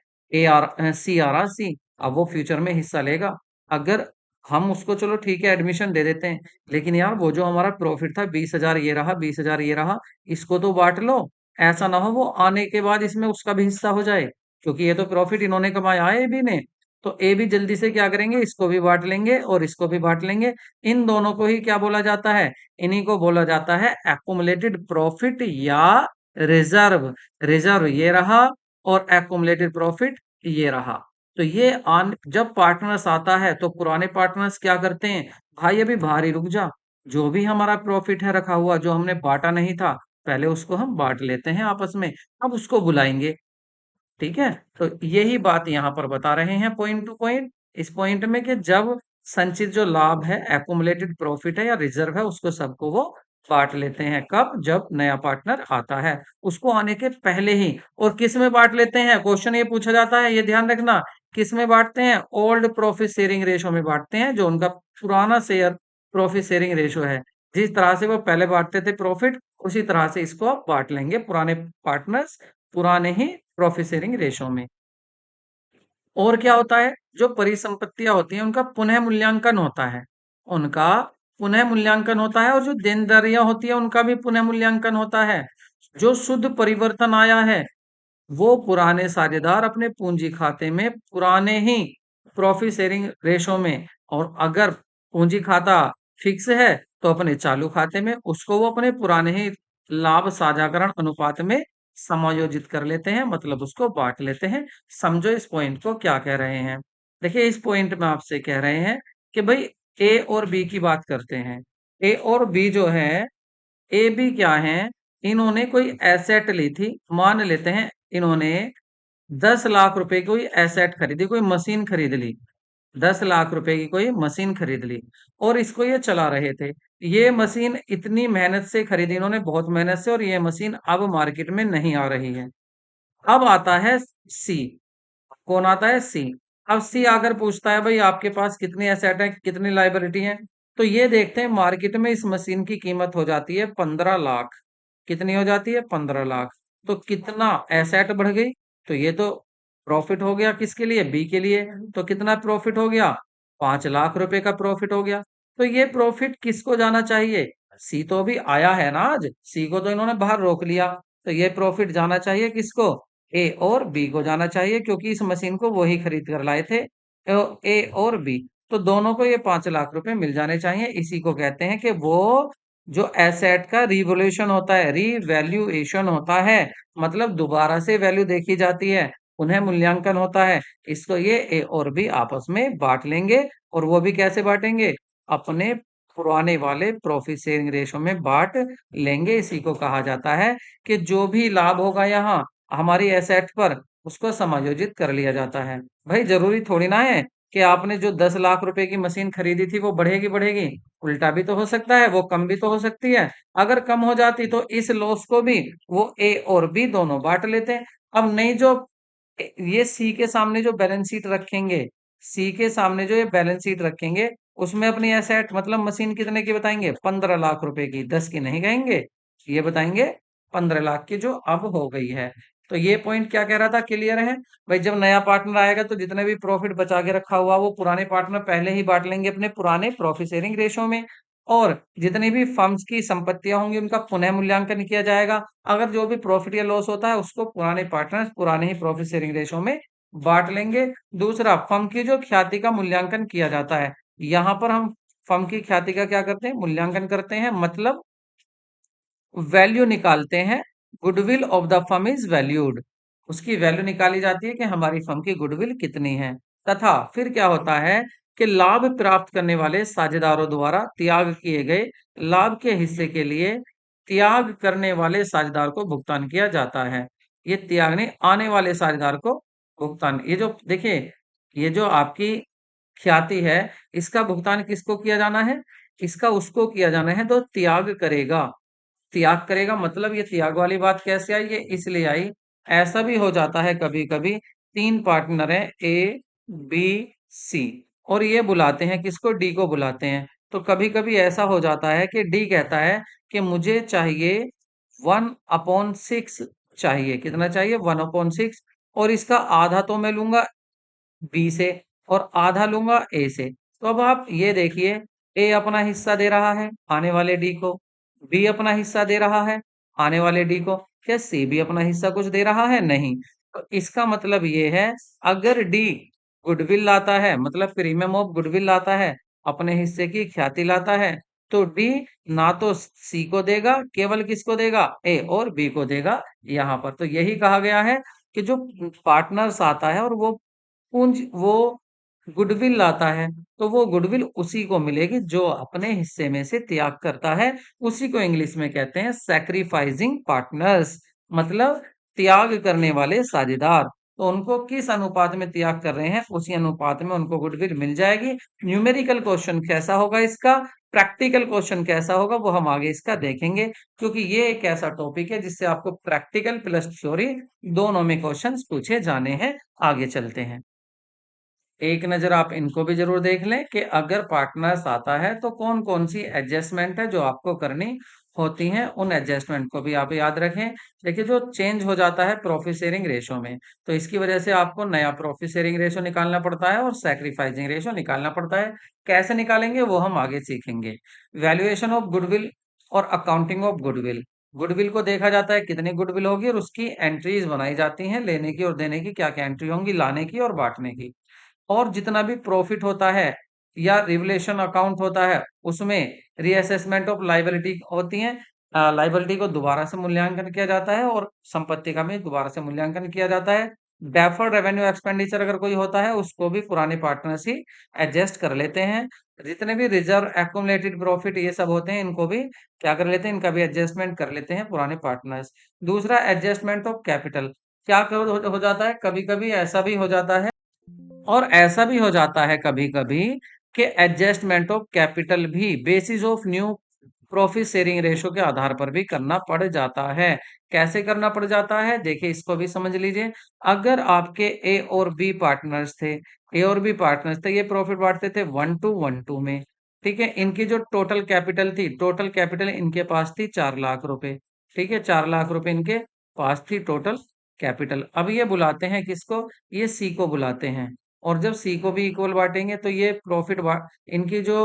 सी आ रहा, सी अब वो फ्यूचर में हिस्सा लेगा। अगर हम उसको चलो ठीक है एडमिशन दे देते हैं, लेकिन यार वो जो हमारा प्रॉफिट था 20,000 ये रहा, 20,000 ये रहा, इसको तो बांट लो। ऐसा ना हो वो आने के बाद इसमें उसका भी हिस्सा हो जाए, क्योंकि ये तो प्रॉफिट इन्होंने कमाया है ए बी ने। तो ए बी जल्दी से क्या करेंगे, इसको भी बांट लेंगे और इसको भी बांट लेंगे। इन दोनों को ही क्या बोला जाता है? इन्हीं को बोला जाता है एक्युमुलेटेड प्रॉफिट या रिजर्व। रिजर्व ये रहा और एक्युमुलेटेड प्रॉफिट ये रहा। तो ये आन जब पार्टनर्स आता है तो पुराने पार्टनर्स क्या करते हैं, भाई अभी बाहर ही रुक जा, जो भी हमारा प्रॉफिट है रखा हुआ जो हमने बांटा नहीं था, पहले उसको हम बांट लेते हैं आपस में, अब उसको बुलाएंगे। ठीक है, तो यही बात यहाँ पर बता रहे हैं पॉइंट टू पॉइंट, इस पॉइंट में कि जब संचित जो लाभ है, एक्युमुलेटेड प्रॉफिट है या रिजर्व है, उसको सबको वो बांट लेते हैं। कब? जब नया पार्टनर आता है, उसको आने के पहले ही। और किस में बांट लेते हैं? क्वेश्चन ये पूछा जाता है, ये ध्यान रखना, किस में बांटते हैं? ओल्ड प्रॉफिट शेयरिंग रेशो में बांटते हैं, जो उनका पुराना शेयर प्रॉफिट शेयरिंग रेशो है। जिस तरह से वो पहले बांटते थे प्रॉफिट, उसी तरह से इसको आप बांट लेंगे पुराने पार्टनर्स, पुराने ही प्रॉफिट शेयरिंग रेशो में। और क्या होता है, जो परिसंपत्तियां होती हैं उनका पुनः मूल्यांकन होता है, उनका पुनः मूल्यांकन होता है, और जो देनदारियां होती है उनका भी पुनः मूल्यांकन होता है। जो शुद्ध परिवर्तन आया है वो पुराने साझेदार अपने पूंजी खाते में पुराने ही प्रॉफिट शेयरिंग रेशो में, और अगर पूंजी खाता फिक्स है तो अपने चालू खाते में उसको वो अपने पुराने ही लाभ साझाकरण अनुपात में समायोजित कर लेते हैं, मतलब उसको बांट लेते हैं। समझो इस पॉइंट को क्या कह रहे हैं। देखिए इस पॉइंट में आपसे कह रहे हैं कि भाई ए और बी की बात करते हैं। ए और बी जो है, ए बी क्या है, इन्होंने कोई एसेट ली थी, मान लेते हैं इन्होंने 10 लाख रुपए की कोई एसेट खरीदी, कोई मशीन खरीद ली, 10 लाख रुपए की कोई मशीन खरीद ली, और इसको ये चला रहे थे। ये मशीन इतनी मेहनत से खरीदी इन्होंने, बहुत मेहनत से, और ये मशीन अब मार्केट में नहीं आ रही है। अब आता है सी। कौन आता है? सी। अब सी आकर पूछता है भाई आपके पास कितनी एसेट है, कितनी लायबिलिटी है? तो ये देखते हैं मार्केट में इस मशीन की कीमत हो जाती है 15 लाख। कितनी हो जाती है? 15 लाख। तो कितना एसेट बढ़ गई, तो ये तो प्रॉफिट हो गया किसके लिए? बी के लिए। तो कितना प्रॉफिट हो गया? 5 लाख रुपए का प्रॉफिट हो गया। तो ये प्रॉफिट किसको जाना चाहिए? सी तो अभी आया है ना, आज सी को तो इन्होंने बाहर रोक लिया, तो ये प्रॉफिट जाना चाहिए किसको? ए और बी को जाना चाहिए, क्योंकि इस मशीन को वही खरीद कर लाए थे, ए और बी। तो दोनों को ये 5 लाख रुपए मिल जाने चाहिए। इसी को कहते हैं कि वो जो एसेट का रिवोल्यूशन होता है, रिवैल्यूएशन होता है, मतलब दोबारा से वैल्यू देखी जाती है, उन्हें मूल्यांकन होता है। इसको ये ए और बी आपस में बांट लेंगे, और वो भी कैसे बांटेंगे? अपने पुराने वाले प्रॉफिट शेयरिंग रेशो में बांट लेंगे। इसी को कहा जाता है कि जो भी लाभ होगा यहाँ हमारी एसेट पर, उसको समायोजित कर लिया जाता है। भाई जरूरी थोड़ी ना है कि आपने जो 10 लाख रुपए की मशीन खरीदी थी वो बढ़ेगी बढ़ेगी, उल्टा भी तो हो सकता है, वो कम भी तो हो सकती है। अगर कम हो जाती तो इस लॉस को भी वो ए और बी दोनों बांट लेते हैं। अब नहीं, जो ये सी के सामने जो बैलेंस शीट रखेंगे, सी के सामने जो ये बैलेंस शीट रखेंगे, उसमें अपनी एसेट मतलब मशीन कितने की बताएंगे? 15 लाख रुपए की, 10 की नहीं कहेंगे, ये बताएंगे 15 लाख की, जो अब हो गई है। तो ये पॉइंट क्या कह रहा था, क्लियर है? भाई जब नया पार्टनर आएगा तो जितने भी प्रॉफिट बचा के रखा हुआ वो पुराने पार्टनर पहले ही बांट लेंगे अपने पुराने प्रॉफिट शेयरिंग रेशो में, और जितनी भी फर्म्स की संपत्तियां होंगी उनका पुनः मूल्यांकन किया जाएगा। अगर जो भी प्रॉफिट या लॉस होता है उसको पुराने पार्टनर्स पुराने ही प्रॉफिट शेयरिंग रेशो में बांट लेंगे। दूसरा, फर्म की जो ख्याति का मूल्यांकन किया जाता है, यहाँ पर हम फर्म की ख्याति का क्या करते हैं? मूल्यांकन करते हैं, मतलब वैल्यू निकालते हैं। Goodwill of the firm is valued, उसकी वैल्यू निकाली जाती है कि हमारी फर्म की गुडविल कितनी है। तथा फिर क्या होता है, कि लाभ प्राप्त करने वाले साझेदारों द्वारा त्याग किए गए लाभ के हिस्से के लिए त्याग करने वाले साझेदार को भुगतान किया जाता है। ये त्यागने आने वाले साझेदार को भुगतान, ये जो देखिए, ये जो आपकी ख्याति है, इसका भुगतान किसको किया जाना है? इसका उसको किया जाना है तो त्याग करेगा। त्याग करेगा मतलब ये त्याग वाली बात कैसे आई? ये इसलिए आई, ऐसा भी हो जाता है कभी कभी, तीन पार्टनर हैं ए बी सी, और ये बुलाते हैं किसको? डी को बुलाते हैं। तो कभी कभी ऐसा हो जाता है कि डी कहता है कि मुझे चाहिए 1/6 चाहिए। कितना चाहिए? 1/6, और इसका आधा तो मैं लूंगा बी से और आधा लूंगा ए से। तो अब आप ये देखिए, ए अपना हिस्सा दे रहा है आने वाले डी को, बी अपना हिस्सा दे रहा है आने वाले डी को, क्या सी भी अपना हिस्सा कुछ दे रहा है? नहीं। तो इसका मतलब ये है, अगर डी गुडविल लाता है, मतलब प्रीमियम ऑफ गुडविल लाता है, अपने हिस्से की ख्याति लाता है, तो डी ना तो सी को देगा, केवल किसको देगा? ए और बी को देगा यहाँ पर। तो यही कहा गया है कि जो पार्टनर्स आता है और वो गुडविल लाता है, तो वो गुडविल उसी को मिलेगी जो अपने हिस्से में से त्याग करता है। उसी को इंग्लिश में कहते हैं सैक्रिफाइसिंग पार्टनर्स, मतलब त्याग करने वाले साझेदार। तो उनको किस अनुपात में त्याग कर रहे हैं, उसी अनुपात में उनको गुडविल मिल जाएगी। न्यूमेरिकल क्वेश्चन कैसा होगा इसका, प्रैक्टिकल क्वेश्चन कैसा होगा, वो हम आगे इसका देखेंगे, क्योंकि ये एक ऐसा टॉपिक है जिससे आपको प्रैक्टिकल प्लस थ्योरी दोनों में क्वेश्चंस पूछे जाने हैं। आगे चलते हैं। एक नज़र आप इनको भी ज़रूर देख लें कि अगर पार्टनर्स आता है तो कौन-कौन सी एडजस्टमेंट है जो आपको करनी होती हैं, उन एडजस्टमेंट को भी आप याद रखें। देखिए, जो चेंज हो जाता है प्रॉफिट शेयरिंग रेशो में, तो इसकी वजह से आपको नया प्रॉफिट शेयरिंग रेशो निकालना पड़ता है और सैक्रिफाइसिंग रेशो निकालना पड़ता है। कैसे निकालेंगे वो हम आगे सीखेंगे। वैल्यूएशन ऑफ गुडविल और अकाउंटिंग ऑफ गुडविल। गुडविल को देखा जाता है कितनी गुडविल होगी और उसकी एंट्रीज बनाई जाती हैं, लेने की और देने की क्या-क्या एंट्री होंगी, लाने की और बाँटने की। और जितना भी प्रॉफिट होता है या रिवलेशन अकाउंट होता है, उसमें रीअसेसमेंट ऑफ लायबिलिटी होती है। लायबिलिटी को दोबारा से मूल्यांकन किया जाता है और संपत्ति का भी दोबारा से मूल्यांकन किया जाता है। डेफर्ड रेवेन्यू एक्सपेंडिचर अगर कोई होता है, उसको भी पुराने पार्टनर्स ही एडजस्ट कर लेते हैं। जितने भी रिजर्व एक्युमुलेटेड प्रॉफिट ये सब होते हैं, इनको भी क्या कर लेते हैं, इनका भी एडजस्टमेंट कर लेते हैं पुराने पार्टनर्स। दूसरा, एडजस्टमेंट ऑफ कैपिटल। क्या हो जाता है, कभी कभी ऐसा भी हो जाता है, और ऐसा भी हो जाता है कभी-कभी कि एडजस्टमेंट ऑफ कैपिटल भी basis of new profit sharing ratio के आधार पर भी करना पड़ जाता है। कैसे करना पड़ जाता है? देखिए, इसको भी समझ लीजिए। अगर आपके ए और बी पार्टनर्स थे, ए और बी पार्टनर्स थे, ये प्रॉफिट बांटते थे 1:1:2 में, ठीक है? इनकी जो टोटल कैपिटल थी, टोटल कैपिटल इनके पास थी 4 लाख रुपए, ठीक है? 4 लाख रुपए इनके पास थी टोटल कैपिटल। अब ये बुलाते हैं किसको? ये सी को बुलाते हैं। और जब सी को भी इक्वल बांटेंगे तो ये प्रॉफिट इनकी जो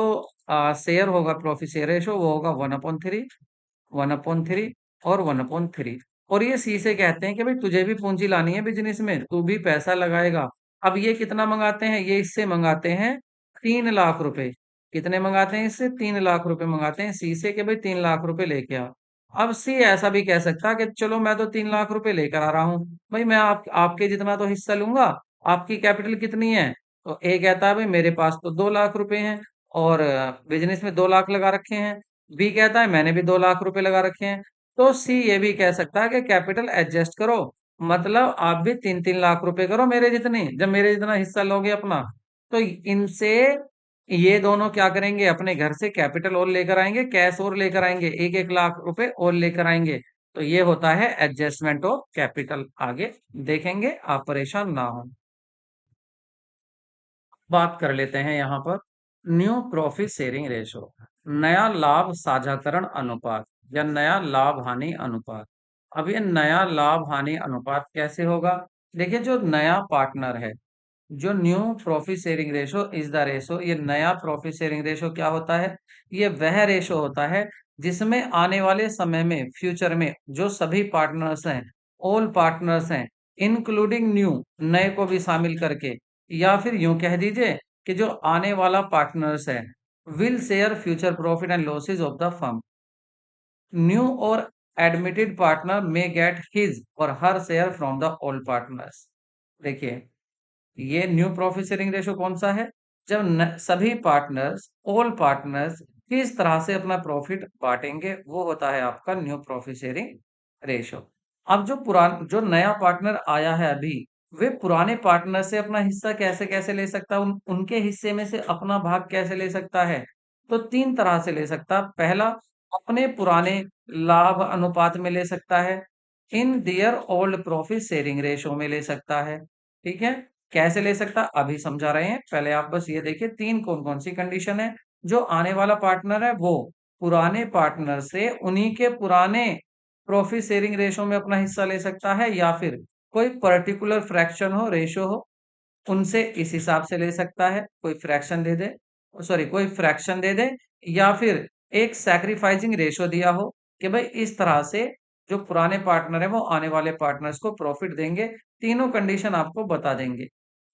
शेयर होगा, प्रॉफिट शेयर रेशो, वो होगा 1/3, 1/3 और 1/3। और ये सी से कहते हैं कि भाई तुझे भी पूंजी लानी है बिजनेस में, तू भी पैसा लगाएगा। अब ये कितना मंगाते हैं? ये इससे मंगाते हैं 3 लाख रुपए। कितने मंगाते हैं इससे? 3 लाख रुपए मंगाते हैं सी से कि भाई 3 लाख रुपए लेके आ। अब सी ऐसा भी कह सकता है कि चलो मैं तो 3 लाख रुपए लेकर आ रहा हूँ, भाई मैं आपके जितना तो हिस्सा लूंगा। आपकी कैपिटल कितनी है? तो ए कहता है भाई मेरे पास तो 2 लाख रुपए हैं और बिजनेस में 2 लाख लगा रखे हैं। बी कहता है मैंने भी 2 लाख रुपए लगा रखे हैं। तो सी ये भी कह सकता है कि कैपिटल एडजस्ट करो, मतलब आप भी 3-3 लाख रुपए करो मेरे जितने, जब मेरे जितना हिस्सा लोगे अपना। तो इनसे ये दोनों क्या करेंगे, अपने घर से कैपिटल और लेकर आएंगे, कैश और लेकर आएंगे, 1-1 लाख रुपए और लेकर आएंगे। तो ये होता है एडजस्टमेंट ऑफ कैपिटल। आगे देखेंगे, आप परेशान ना हो। बात कर लेते हैं यहाँ पर न्यू प्रॉफिट शेयरिंग रेशो, नया लाभ साझाकरण अनुपात या नया लाभ हानि अनुपात। अब ये नया लाभ हानि अनुपात कैसे होगा? देखिए, जो नया पार्टनर है, जो new profit sharing ratio is the ratio, ये नया प्रॉफिट शेयरिंग रेशो क्या होता है? ये वह रेशो होता है जिसमें आने वाले समय में, फ्यूचर में, जो सभी पार्टनर्स हैं, ऑल पार्टनर्स हैं, इंक्लूडिंग न्यू, नए को भी शामिल करके, या फिर यूं कह दीजिए कि जो आने वाला पार्टनर्स है, will share future profit and losses of the firm. New और एडमिटेड पार्टनर में गेट हिज और her share from the old partners. देखिए, ये न्यू प्रॉफिट शेयरिंग रेशो कौन सा है? जब सभी पार्टनर्स, ऑल पार्टनर्स किस तरह से अपना प्रॉफिट बांटेंगे, वो होता है आपका न्यू प्रॉफिट शेयरिंग रेशो। अब जो नया पार्टनर आया है अभी, वे पुराने पार्टनर से अपना हिस्सा कैसे कैसे ले सकता है, उनके हिस्से में से अपना भाग कैसे ले सकता है? तो तीन तरह से ले सकता है। पहला, अपने पुराने लाभ अनुपात में ले सकता है, इन दियर ओल्ड प्रॉफिट शेयरिंग रेशो में ले सकता है। ठीक है, कैसे ले सकता अभी समझा रहे हैं, पहले आप बस ये देखिए तीन कौन कौन सी कंडीशन है। जो आने वाला पार्टनर है वो पुराने पार्टनर से उन्हीं के पुराने प्रॉफिट शेयरिंग रेशो में अपना हिस्सा ले सकता है, या फिर कोई पर्टिकुलर फ्रैक्शन हो, रेशो हो, उनसे इस हिसाब से ले सकता है। कोई फ्रैक्शन दे दे, सॉरी कोई फ्रैक्शन दे दे, या फिर एक सैक्रिफाइसिंग रेशो दिया हो कि भाई इस तरह से जो पुराने पार्टनर है वो आने वाले पार्टनर्स को प्रॉफिट देंगे। तीनों कंडीशन आपको बता देंगे।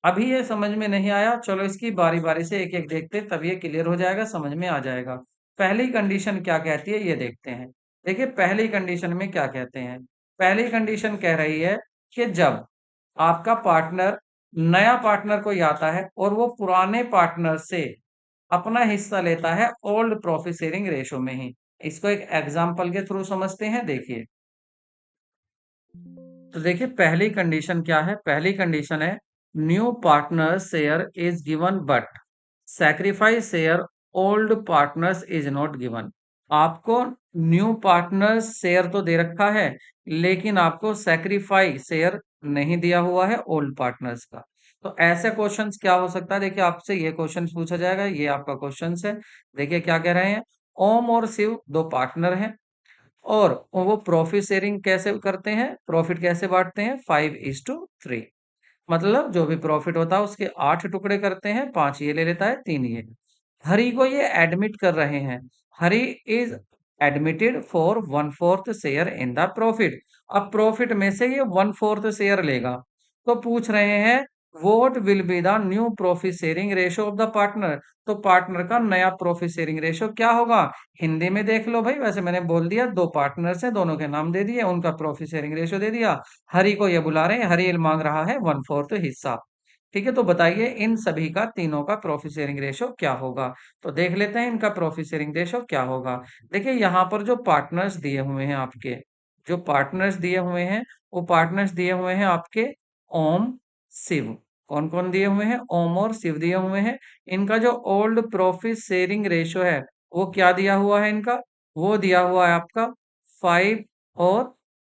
अभी ये समझ में नहीं आया, चलो इसकी बारी बारी से एक एक देखते हैं, तब ये क्लियर हो जाएगा, समझ में आ जाएगा। पहली कंडीशन क्या कहती है ये देखते हैं। देखिए पहली कंडीशन में क्या कहते हैं। पहली कंडीशन कह रही है कि जब आपका पार्टनर नया पार्टनर कोई आता है और वो पुराने पार्टनर से अपना हिस्सा लेता है ओल्ड प्रॉफिट शेयरिंग रेशो में ही। इसको एक एग्जांपल के थ्रू समझते हैं, देखिए। तो देखिए पहली कंडीशन क्या है। पहली कंडीशन है new partner share is given but sacrifice share old partners is not given. आपको न्यू पार्टनर्स शेयर तो दे रखा है, लेकिन आपको सैक्रिफाइस शेयर नहीं दिया हुआ है ओल्ड पार्टनर्स का। तो ऐसे क्वेश्चंस क्या हो सकता है, देखिए आपसे ये क्वेश्चन पूछा जाएगा, ये आपका क्वेश्चन है। देखिए क्या कह रहे हैं, ओम और शिव दो पार्टनर हैं, और वो प्रॉफिट शेयरिंग कैसे करते हैं, प्रॉफिट कैसे बांटते हैं, 5:3। मतलब जो भी प्रॉफिट होता है उसके 8 टुकड़े करते हैं, 5 ये ले लेता है, 3 ये। हरि को ये एडमिट कर रहे हैं, Hari is admitted for 1/4 share in the profit. अब प्रॉफिट में से ये 1/4 शेयर लेगा। तो पूछ रहे हैं what will be the new profit sharing ratio of the partner. तो पार्टनर का नया प्रॉफिट शेयरिंग रेशो क्या होगा। हिंदी में देख लो भाई, वैसे मैंने बोल दिया, दो पार्टनर्स हैं, दोनों के नाम दे दिए, उनका प्रॉफिट शेयरिंग रेशो दे दिया। हरि को ये बुला रहे हैं, हरि मांग रहा है 1/4 हिस्सा। ठीक है, तो बताइए इन सभी का, तीनों का प्रॉफिट शेयरिंग रेशो क्या होगा। तो देख लेते हैं इनका प्रॉफिट शेयरिंग रेशो क्या होगा। देखिए यहाँ पर जो पार्टनर्स दिए हुए हैं आपके, जो पार्टनर्स दिए हुए हैं, वो पार्टनर्स दिए हुए हैं आपके ओम, शिव। कौन कौन दिए हुए हैं, ओम और शिव दिए हुए हैं। इनका जो ओल्ड प्रॉफिट शेयरिंग रेशो है वो क्या दिया हुआ है इनका, वो दिया हुआ है आपका 5 और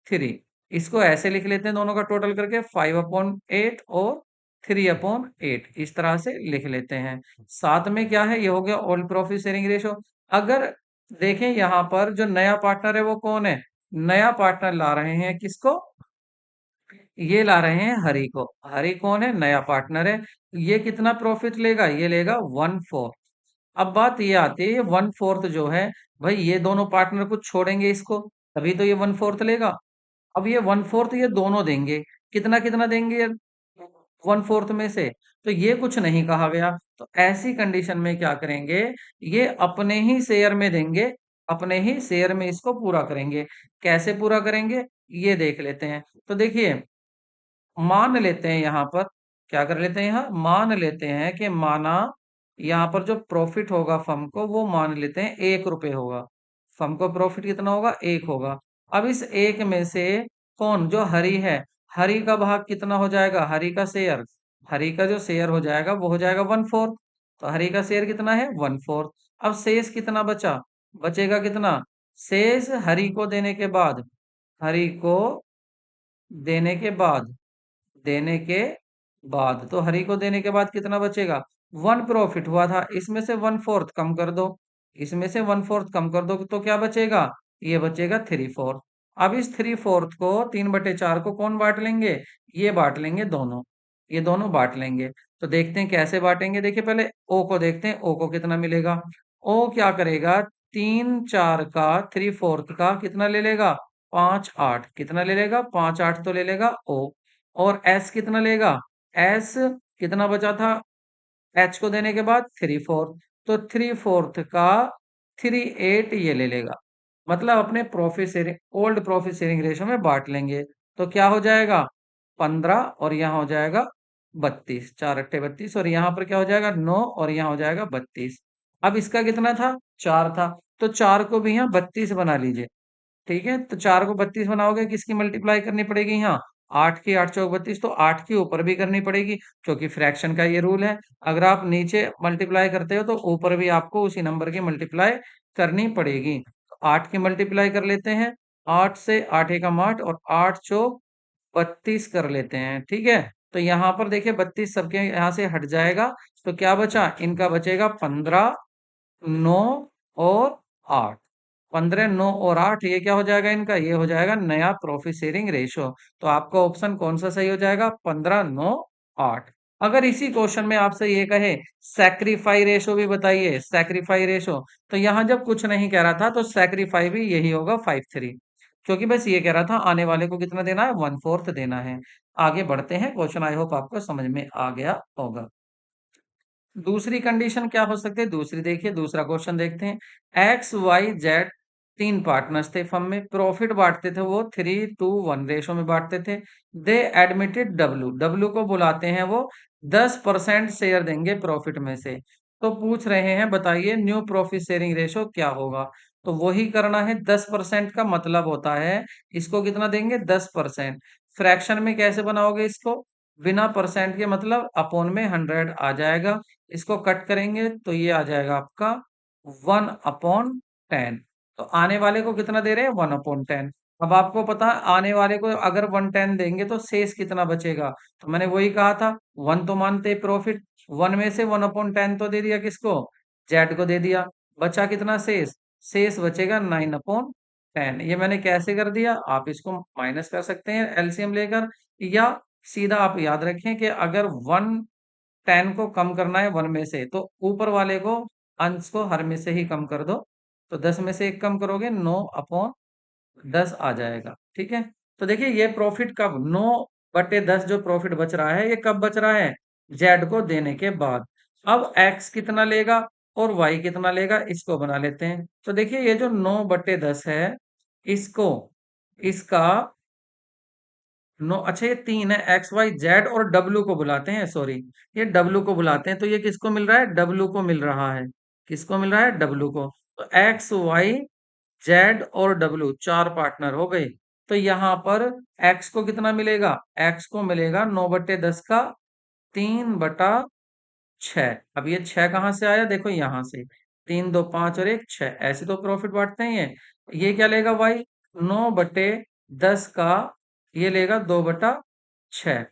3। इसको ऐसे लिख लेते हैं दोनों का टोटल करके, 5/8 और 3/8, इस तरह से लिख लेते हैं। साथ में क्या है, ये हो गया ओल्ड प्रॉफिट शेयरिंग रेशो। अगर देखें यहाँ पर जो नया पार्टनर है वो कौन है, नया पार्टनर ला रहे हैं किसको, ये ला रहे हैं हरि को। हरि कौन है, नया पार्टनर है। ये कितना प्रॉफिट लेगा, ये लेगा 1/4। अब बात ये आती है 1/4 जो है, भाई ये दोनों पार्टनर कुछ छोड़ेंगे इसको, तभी तो ये 1/4 लेगा। अब ये 1/4 ये दोनों देंगे, कितना कितना देंगे 1/4 में से, तो ये कुछ नहीं कहा गया। तो ऐसी कंडीशन में क्या करेंगे, ये अपने ही शेयर में देंगे, अपने ही शेयर में इसको पूरा करेंगे। कैसे पूरा करेंगे ये देख लेते हैं। तो देखिए मान लेते हैं यहाँ पर, क्या कर लेते हैं, यहाँ मान लेते हैं कि माना यहाँ पर जो प्रॉफिट होगा फर्म को, वो मान लेते हैं 1 रुपए होगा। फर्म को प्रॉफिट कितना होगा, 1 होगा। अब इस 1 में से कौन, जो हरि है, हरि का भाग कितना हो जाएगा, हरि का शेयर, हरि का जो शेयर हो जाएगा वो हो जाएगा 1/4। तो हरि का शेयर कितना है, 1/4। अब शेष कितना बचा, बचेगा कितना, शेष हरि को देने के बाद, हरि को देने के बाद, देने के बाद, तो हरि को देने के बाद कितना बचेगा, 1 प्रॉफिट हुआ था, इसमें से 1/4 कम कर दो, इसमें से 1/4 कम कर दो, तो क्या बचेगा, ये बचेगा 3/4। अब इस 3/4 को 3/4 को कौन बांट लेंगे, ये बांट लेंगे दोनों, ये दोनों बांट लेंगे। तो देखते हैं कैसे बांटेंगे। देखिए पहले ओ को देखते हैं, ओ को कितना मिलेगा। ओ क्या करेगा, 3/4 का 3/4 का कितना ले लेगा, 5/8, कितना ले लेगा, 5/8 तो ले लेगा ओ। और एस कितना लेगा, एस कितना बचा था, एच को देने के बाद 3/4, तो 3/4 का 3/8 ये ले लेगा। मतलब अपने profit sharing, old profit sharing ratio में बांट लेंगे। तो क्या हो जाएगा 15, और यहाँ हो जाएगा 32, 4 अट्ठे 32, और यहाँ पर क्या हो जाएगा 9, और यहाँ हो जाएगा 32। अब इसका कितना था, 4 था, तो 4 को भी यहाँ 32 बना लीजिए। ठीक है, तो 4 को 32 बनाओगे, किसकी मल्टीप्लाई करनी पड़ेगी यहाँ, 8 की, 8 चौक 32, तो 8 की ऊपर भी करनी पड़ेगी, क्योंकि फ्रैक्शन का ये रूल है। अगर आप नीचे मल्टीप्लाई करते हो तो ऊपर भी आपको उसी नंबर की मल्टीप्लाई करनी पड़ेगी। तो 8 की मल्टीप्लाई कर लेते हैं, 8 से 8 एकम 8, और 8 चौक 32 कर लेते हैं। ठीक है, तो यहाँ पर देखिए 32 सबके यहाँ से हट जाएगा, तो क्या बचा, इनका बचेगा 15, 9 और 8। 15, 9 और 8, ये क्या हो जाएगा इनका, ये हो जाएगा नया प्रॉफिट शेयरिंग रेशो। तो आपका ऑप्शन कौन सा सही हो जाएगा, 15, 9, 8। अगर इसी क्वेश्चन में आपसे ये कहे सैक्रिफाई रेशो भी बताइए, सैक्रिफाई रेशो, तो यहां जब कुछ नहीं कह रहा था तो सैक्रिफाई भी यही होगा 5:3, क्योंकि बस ये कह रहा था आने वाले को कितना देना है, 1/4 देना है। आगे बढ़ते हैं, क्वेश्चन आई होप आपको समझ में आ गया होगा। दूसरी कंडीशन क्या हो सकती है, दूसरी देखिए, दूसरा क्वेश्चन देखते हैं। XYZ तीन पार्टनर्स थे फर्म में, प्रॉफिट बांटते थे वो 3:1 रेशो में बांटते थे। दे एडमिटेड डब्ल्यू, डब्ल्यू को बुलाते हैं वो, 10% शेयर देंगे प्रॉफिट में से। तो पूछ रहे हैं बताइए न्यू प्रॉफिट शेयरिंग रेशो क्या होगा। तो वही करना है, 10% का मतलब होता है इसको कितना देंगे, 10%। फ्रैक्शन में कैसे बनाओगे इसको, बिना परसेंट के, मतलब अपॉन में 100 आ जाएगा। इसको कट करेंगे तो ये आ जाएगा आपका 1/10। तो आने वाले को कितना दे रहे हैं, 1/10। अब आपको पता है आने वाले को अगर 110 देंगे तो शेष कितना बचेगा, तो मैंने वही कहा था, 1 तो मानते प्रॉफिट, 1 में से 1/10 तो दे दिया किसको, जेड को दे दिया। बचा कितना शेष, शेष बचेगा 9/10। ये मैंने कैसे कर दिया, आप इसको माइनस कर सकते हैं एलसीएम लेकर, या सीधा आप याद रखें कि अगर 110 को कम करना है 1 में से, तो ऊपर वाले को, अंश को हर में से ही कम कर दो। तो 10 में से 1 कम करोगे, 9/10 आ जाएगा। ठीक है, तो देखिए ये प्रॉफिट कब, 9/10 जो प्रॉफिट बच रहा है, ये कब बच रहा है, जेड को देने के बाद। अब एक्स कितना लेगा और वाई कितना लेगा, इसको बना लेते हैं। तो देखिए ये जो 9/10 है, इसको, इसका नो, अच्छा ये 3 है, एक्स वाई जेड और डब्ल्यू को बुलाते हैं, सॉरी, ये डब्ल्यू को बुलाते हैं, तो ये किसको मिल रहा है, डब्ल्यू को मिल रहा है। किसको मिल रहा है, डब्ल्यू को। तो एक्स वाई जेड और डब्ल्यू चार पार्टनर हो गए। तो यहाँ पर एक्स को कितना मिलेगा, एक्स को मिलेगा 9/10 का 3/6। अब ये 6 कहाँ से आया, देखो यहाँ से, 3, 2, 5 और 1, 6, ऐसे तो प्रॉफिट बांटते हैं ये क्या लेगा वाई, 9/10 का, ये लेगा 2/6,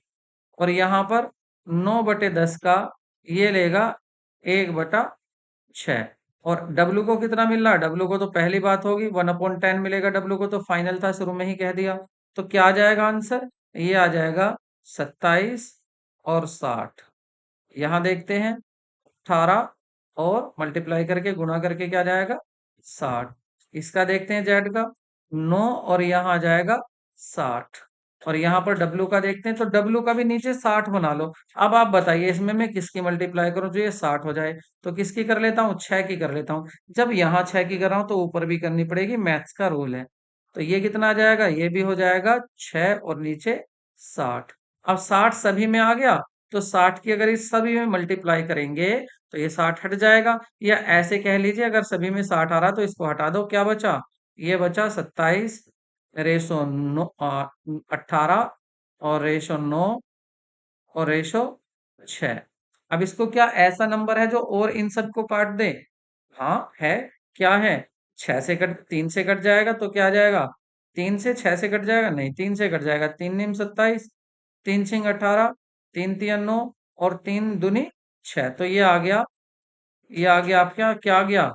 और यहाँ पर 9/10 का ये लेगा 1/6। और डब्ल्यू को कितना मिल रहा है, डब्ल्यू को तो पहली बात होगी 1/10 मिलेगा, डब्ल्यू को तो फाइनल था, शुरू में ही कह दिया। तो क्या आ जाएगा आंसर, ये आ जाएगा 27 और 60। यहां देखते हैं, 18 और मल्टीप्लाई करके गुणा करके क्या जाएगा, 60। इसका देखते हैं जेड का, 9 और यहाँ आ जाएगा 60। और यहाँ पर डब्ल्यू का देखते हैं, तो डब्ल्यू का भी नीचे 60 बना लो। अब आप बताइए इसमें मैं किसकी मल्टीप्लाई करूं जो ये 60 हो जाए, तो किसकी कर लेता हूँ, 6 की कर लेता हूँ। जब यहाँ 6 की कर रहा हूं तो ऊपर भी करनी पड़ेगी, मैथ्स का रूल है। तो ये कितना आ जाएगा, ये भी हो जाएगा 6 और नीचे 60। अब 60 सभी में आ गया, तो 60 की अगर इस सभी में मल्टीप्लाई करेंगे तो ये 60 हट जाएगा, या ऐसे कह लीजिए अगर सभी में 60 आ रहा तो इसको हटा दो, क्या बचा, ये बचा 27 रेशो 9, 18 और रेशो 9 और रेशो 6। अब इसको क्या ऐसा नंबर है जो और इन सबको काट दे, हाँ है, क्या है, 6 से कट, 3 से कट जाएगा तो क्या आ जाएगा, 3 से 6 से कट जाएगा, नहीं 3 से कट जाएगा, 3 नीम 27, 3 छिंग 18, 3 तिया 9, और 3 दूनी 6। तो ये आ गया, ये आ गया आपका, क्या आ गया,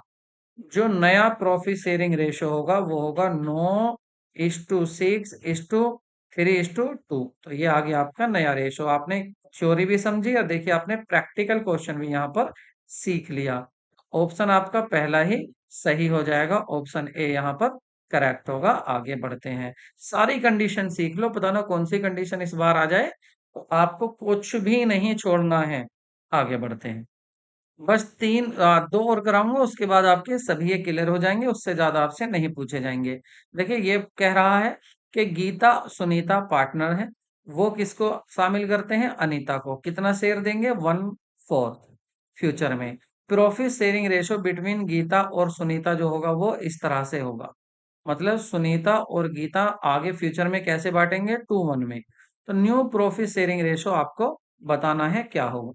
जो नया प्रॉफिट शेयरिंग रेशो होगा वो होगा 9:6:3:2। तो ये आ गया आपका नया रेशो। आपने थ्योरी भी समझी और देखिए आपने प्रैक्टिकल क्वेश्चन भी यहाँ पर सीख लिया। ऑप्शन आपका पहला ही सही हो जाएगा, ऑप्शन ए यहाँ पर करेक्ट होगा। आगे बढ़ते हैं, सारी कंडीशन सीख लो, पता ना कौन सी कंडीशन इस बार आ जाए, तो आपको कुछ भी नहीं छोड़ना है। आगे बढ़ते हैं, बस 2 और कराऊंगा, उसके बाद आपके सभी ये क्लियर हो जाएंगे, उससे ज्यादा आपसे नहीं पूछे जाएंगे। देखिए ये कह रहा है कि गीता सुनीता पार्टनर है, वो किसको शामिल करते हैं? अनीता को। कितना शेयर देंगे? 1/4 फ्यूचर में। Profit sharing ratio between Gita और सुनीता जो होगा वो इस तरह से होगा। मतलब सुनीता और गीता आगे फ्यूचर में कैसे बांटेंगे? 2:1 में। तो न्यू प्रॉफिट शेयरिंग रेशो आपको बताना है क्या होगा।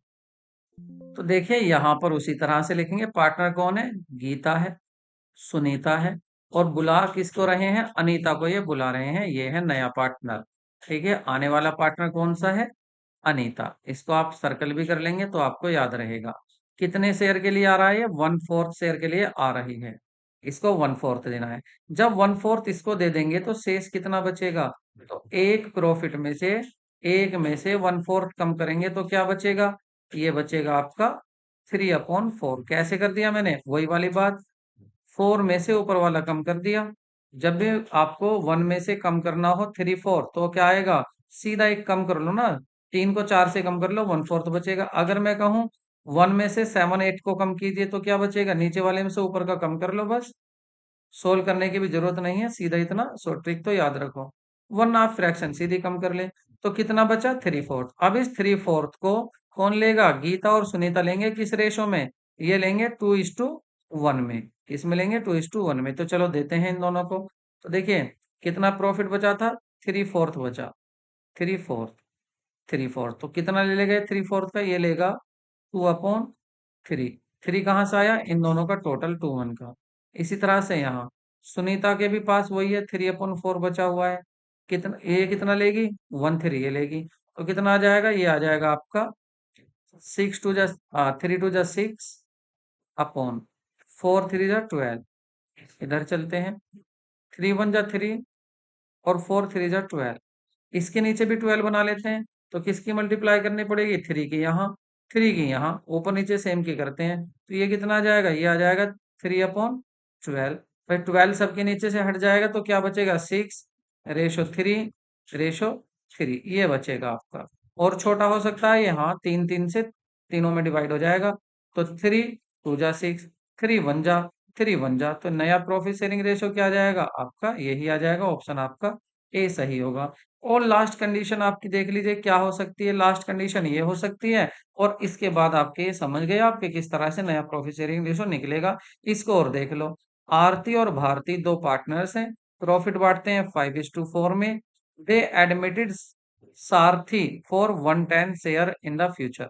तो देखिए यहाँ पर उसी तरह से लिखेंगे। पार्टनर कौन है? गीता है, सुनीता है, और बुला किसको रहे हैं? अनीता को ये बुला रहे हैं। ये है नया पार्टनर। ठीक है, आने वाला पार्टनर कौन सा है? अनीता। इसको आप सर्कल भी कर लेंगे तो आपको याद रहेगा। कितने शेयर के लिए आ रहा है? ये 1/4 शेयर के लिए आ रही है। इसको 1/4 देना है। जब 1/4 इसको दे देंगे तो शेष कितना बचेगा? तो एक प्रॉफिट में से, एक में से 1/4 कम करेंगे तो क्या बचेगा? ये बचेगा आपका 3/4। कैसे कर दिया मैंने? वही वाली बात, 4 में से ऊपर वाला कम कर दिया। जब भी आपको 1 में से कम करना हो 3/4 तो क्या आएगा? सीधा एक कम कर लो ना, 3 को 4 से कम कर लो, 1/4 बचेगा। अगर मैं कहूं 1 में से 7 8 को कम कीजिए तो क्या बचेगा? नीचे वाले में से ऊपर का कम कर लो बस। सोल्व करने की भी जरूरत नहीं है, सीधा इतना सो ट्रिक तो याद रखो। 1/2 फ्रैक्शन सीधी कम कर ले तो कितना बचा? 3/4। अब इस 3/4 को कौन लेगा? गीता और सुनीता लेंगे। किस रेशो में? ये लेंगे 2:1 में। किसमें लेंगे? 2:1 में। तो चलो देते हैं इन दोनों को। तो देखिए कितना प्रॉफिट बचा था? 3/4 बचा। 3/4, 3/4 तो कितना ले लेगा? 3/4 का ये लेगा 2/3। 3 कहाँ से आया? इन दोनों का टोटल 2:1 का। इसी तरह से यहाँ सुनीता के भी पास वही है, 3/4 बचा हुआ है। कितना ये कितना लेगी? 1/3 ये लेगी। तो कितना आ जाएगा? ये आ जाएगा आपका 3 2 जा अपॉन 4 3 जा 12। इधर चलते हैं। 3 1 जा 3 और 4 3 जा 12। इसके नीचे भी 12 बना लेते हैं। तो किसकी मल्टीप्लाई करनी पड़ेगी? 3 की यहाँ, 3 की यहाँ, ऊपर नीचे सेम की करते हैं। तो ये कितना आ जाएगा? ये आ जाएगा 3/12। फिर 12 सबके नीचे से हट जाएगा तो क्या बचेगा? 6:3 ये बचेगा आपका। और छोटा हो सकता है यहाँ, 3 3 से तीनों में डिवाइड हो जाएगा। तो 3 2 जा 6, 3 1 जा तो नया प्रॉफिट शेयरिंग रेशो क्या आ जाएगा आपका? यही आ जाएगा। ऑप्शन आपका ए सही होगा। और लास्ट कंडीशन आपकी देख लीजिए क्या हो सकती है? लास्ट कंडीशन ये हो सकती है। और इसके बाद आपके ये समझ गए आपके किस तरह से नया प्रॉफिट शेयरिंग रेशो निकलेगा। इसको और देख लो। आरती और भारती दो पार्टनर्स हैं, प्रॉफिट बांटते हैं 5:4 में। They admitted Sarthi for 110 share in the future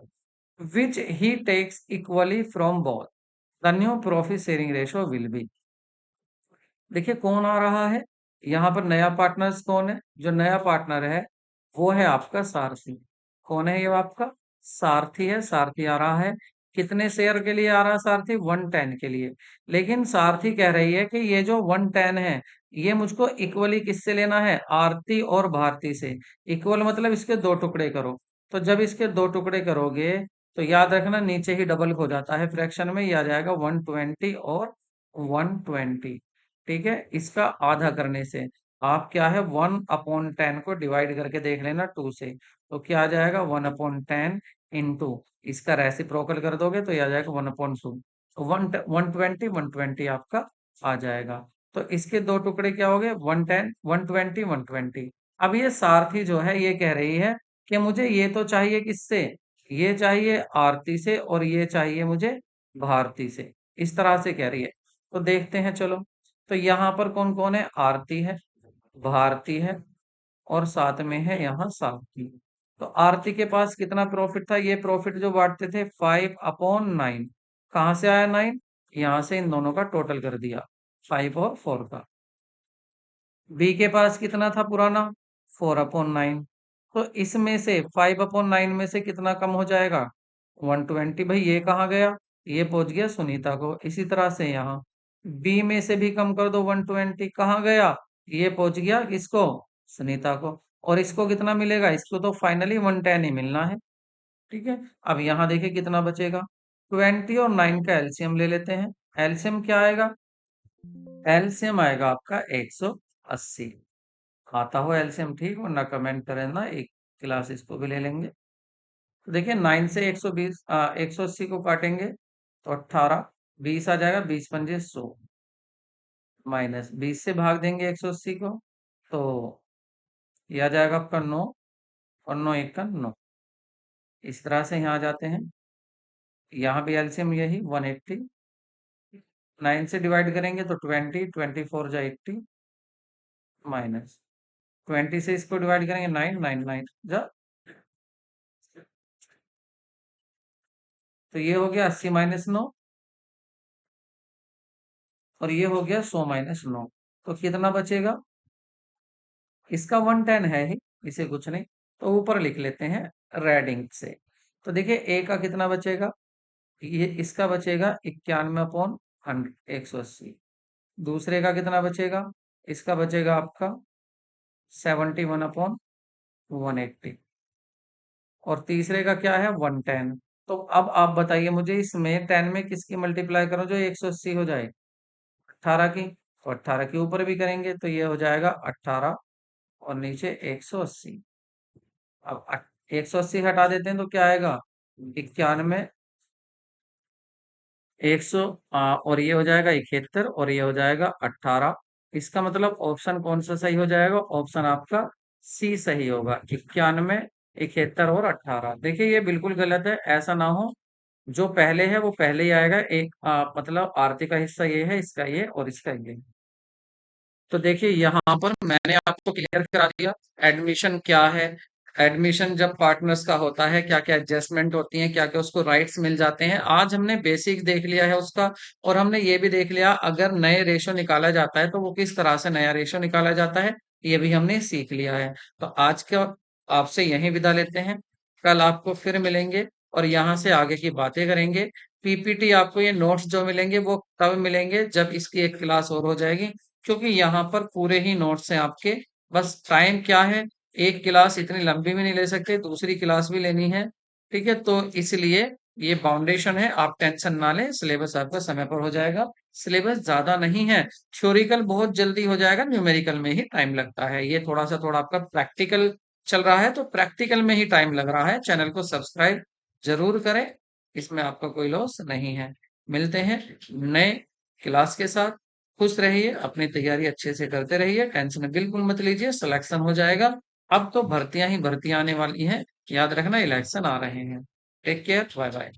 which he takes equally from both. The new profit sharing ratio will be. देखिए कौन आ रहा है यहाँ पर? नया पार्टनर्स कौन है? जो नया पार्टनर है वो है आपका सारथी। कौन है ये? आपका सारथी है। सारथी आ रहा है। कितने शेयर के लिए आ रहा है सारथी? 110 के लिए। लेकिन सारथी कह रही है कि ये जो 110 है ये मुझको इक्वली किससे लेना है? आरती और भारती से। इक्वल मतलब इसके दो टुकड़े करो। तो जब इसके दो टुकड़े करोगे तो याद रखना नीचे ही डबल हो जाता है फ्रैक्शन में। ये आ जाएगा 120 और 120। ठीक है, इसका आधा करने से आप क्या है 1/10 को डिवाइड करके देख लेना 2 से। तो क्या आ जाएगा? 1/10 इंटू इसका रेसिप्रोकल कर दोगे तो ये आ जाएगा 1/2। तो 120 आपका आ जाएगा। तो इसके दो टुकड़े क्या हो गए? 110 120 120। अब ये सारथी जो है ये कह रही है कि मुझे ये तो चाहिए किससे? ये चाहिए आरती से और ये चाहिए मुझे भारती से। इस तरह से कह रही है। तो देखते हैं चलो। तो यहाँ पर कौन कौन है? आरती है, भारती है, और साथ में है यहाँ साक्षी। तो आरती के पास कितना प्रॉफिट था? ये प्रॉफिट जो बांटते थे 5/9। कहाँ से आया 9? यहाँ से इन दोनों का टोटल कर दिया 5 और 4 का। बी के पास कितना था पुराना? 4/9। तो इसमें से 5/9 में से कितना कम हो जाएगा? 120। भाई ये कहाँ गया? ये पहुंच गया सुनीता को। इसी तरह से यहाँ बी में से भी कम कर दो 120। कहाँ गया? ये पहुंच गया किसको? सुनीता को। और इसको कितना मिलेगा? इसको तो फाइनली 110 ही मिलना है। ठीक है, अब यहाँ देखिए कितना बचेगा। 20 और 9 का एलसीएम ले लेते हैं। एलसीएम क्या आएगा? एलसीएम आएगा आपका 180। आता हो एलसीएम ठीक, वरना कमेंट करें ना, एक क्लास इसको भी ले लेंगे। तो देखिए 9 से 120 180 को काटेंगे तो 18, 20 आ जाएगा। 20 × 5 = 100, माइनस 20 से भाग देंगे 180 को तो ये आ जाएगा आपका 9। और 9 एक का 9। इस तरह से यहाँ आ जाते हैं। यहाँ भी एलसीएम यही 180। 9 से डिवाइड करेंगे तो 20, 24 जा 80, माइनस 20 से इसको डिवाइड करेंगे 9, 9 9 जा, तो ये हो गया 80 माइनस 9, और ये हो गया 100 माइनस 9। तो कितना बचेगा? इसका 110 है ही, इसे कुछ नहीं, तो ऊपर लिख लेते हैं रेडिंग से। तो देखिए ए का कितना बचेगा, ये इसका बचेगा 91/100, 180। दूसरे का कितना बचेगा, इसका बचेगा आपका 71/180, और तीसरे का क्या है 110। तो अब आप बताइए मुझे, इसमें 10 में किसकी मल्टीप्लाई करो जो 180 हो जाए, 18 की। तो 18 के ऊपर भी करेंगे तो ये हो जाएगा 18 और नीचे 180। अब 180 हटा देते हैं तो क्या आएगा 91, 100, और ये हो जाएगा 71, और ये हो जाएगा 18। इसका मतलब ऑप्शन कौन सा सही हो जाएगा, ऑप्शन आपका सी सही होगा, 91, 71 और 18। देखिए ये बिल्कुल गलत है, ऐसा ना हो, जो पहले है वो पहले ही आएगा। एक मतलब आरती का हिस्सा ये है, इसका ये और इसका ये। तो देखिए यहाँ पर मैंने आपको क्लियर करा दिया एडमिशन क्या है। एडमिशन जब पार्टनर्स का होता है क्या क्या एडजस्टमेंट होती है, क्या क्या उसको राइट्स मिल जाते हैं। आज हमने बेसिक देख लिया है उसका, और हमने ये भी देख लिया अगर नए रेशो निकाला जाता है तो वो किस तरह से नया रेशो निकाला जाता है, ये भी हमने सीख लिया है। तो आज का आपसे यहीं विदा लेते हैं, कल आपको फिर मिलेंगे और यहाँ से आगे की बातें करेंगे। पीपीटी आपको ये नोट्स जो मिलेंगे वो तब मिलेंगे जब इसकी एक क्लास और हो जाएगी, क्योंकि यहाँ पर पूरे ही नोट्स हैं आपके। बस टाइम क्या है, एक क्लास इतनी लंबी भी नहीं ले सकते, दूसरी क्लास भी लेनी है, ठीक है। तो इसलिए ये फाउंडेशन है, आप टेंशन ना लें, सिलेबस आपका समय पर हो जाएगा। सिलेबस ज्यादा नहीं है, थ्योरिकल बहुत जल्दी हो जाएगा, न्यूमेरिकल में ही टाइम लगता है। ये थोड़ा आपका प्रैक्टिकल चल रहा है, तो प्रैक्टिकल में ही टाइम लग रहा है। चैनल को सब्सक्राइब जरूर करें, इसमें आपका कोई लॉस नहीं है। मिलते हैं नए क्लास के साथ। खुश रहिए, अपनी तैयारी अच्छे से करते रहिए, टेंशन बिल्कुल मत लीजिए, सिलेक्शन हो जाएगा। अब तो भर्तियां ही भर्तियां आने वाली हैं, याद रखना इलेक्शन आ रहे हैं। Take care, bye bye.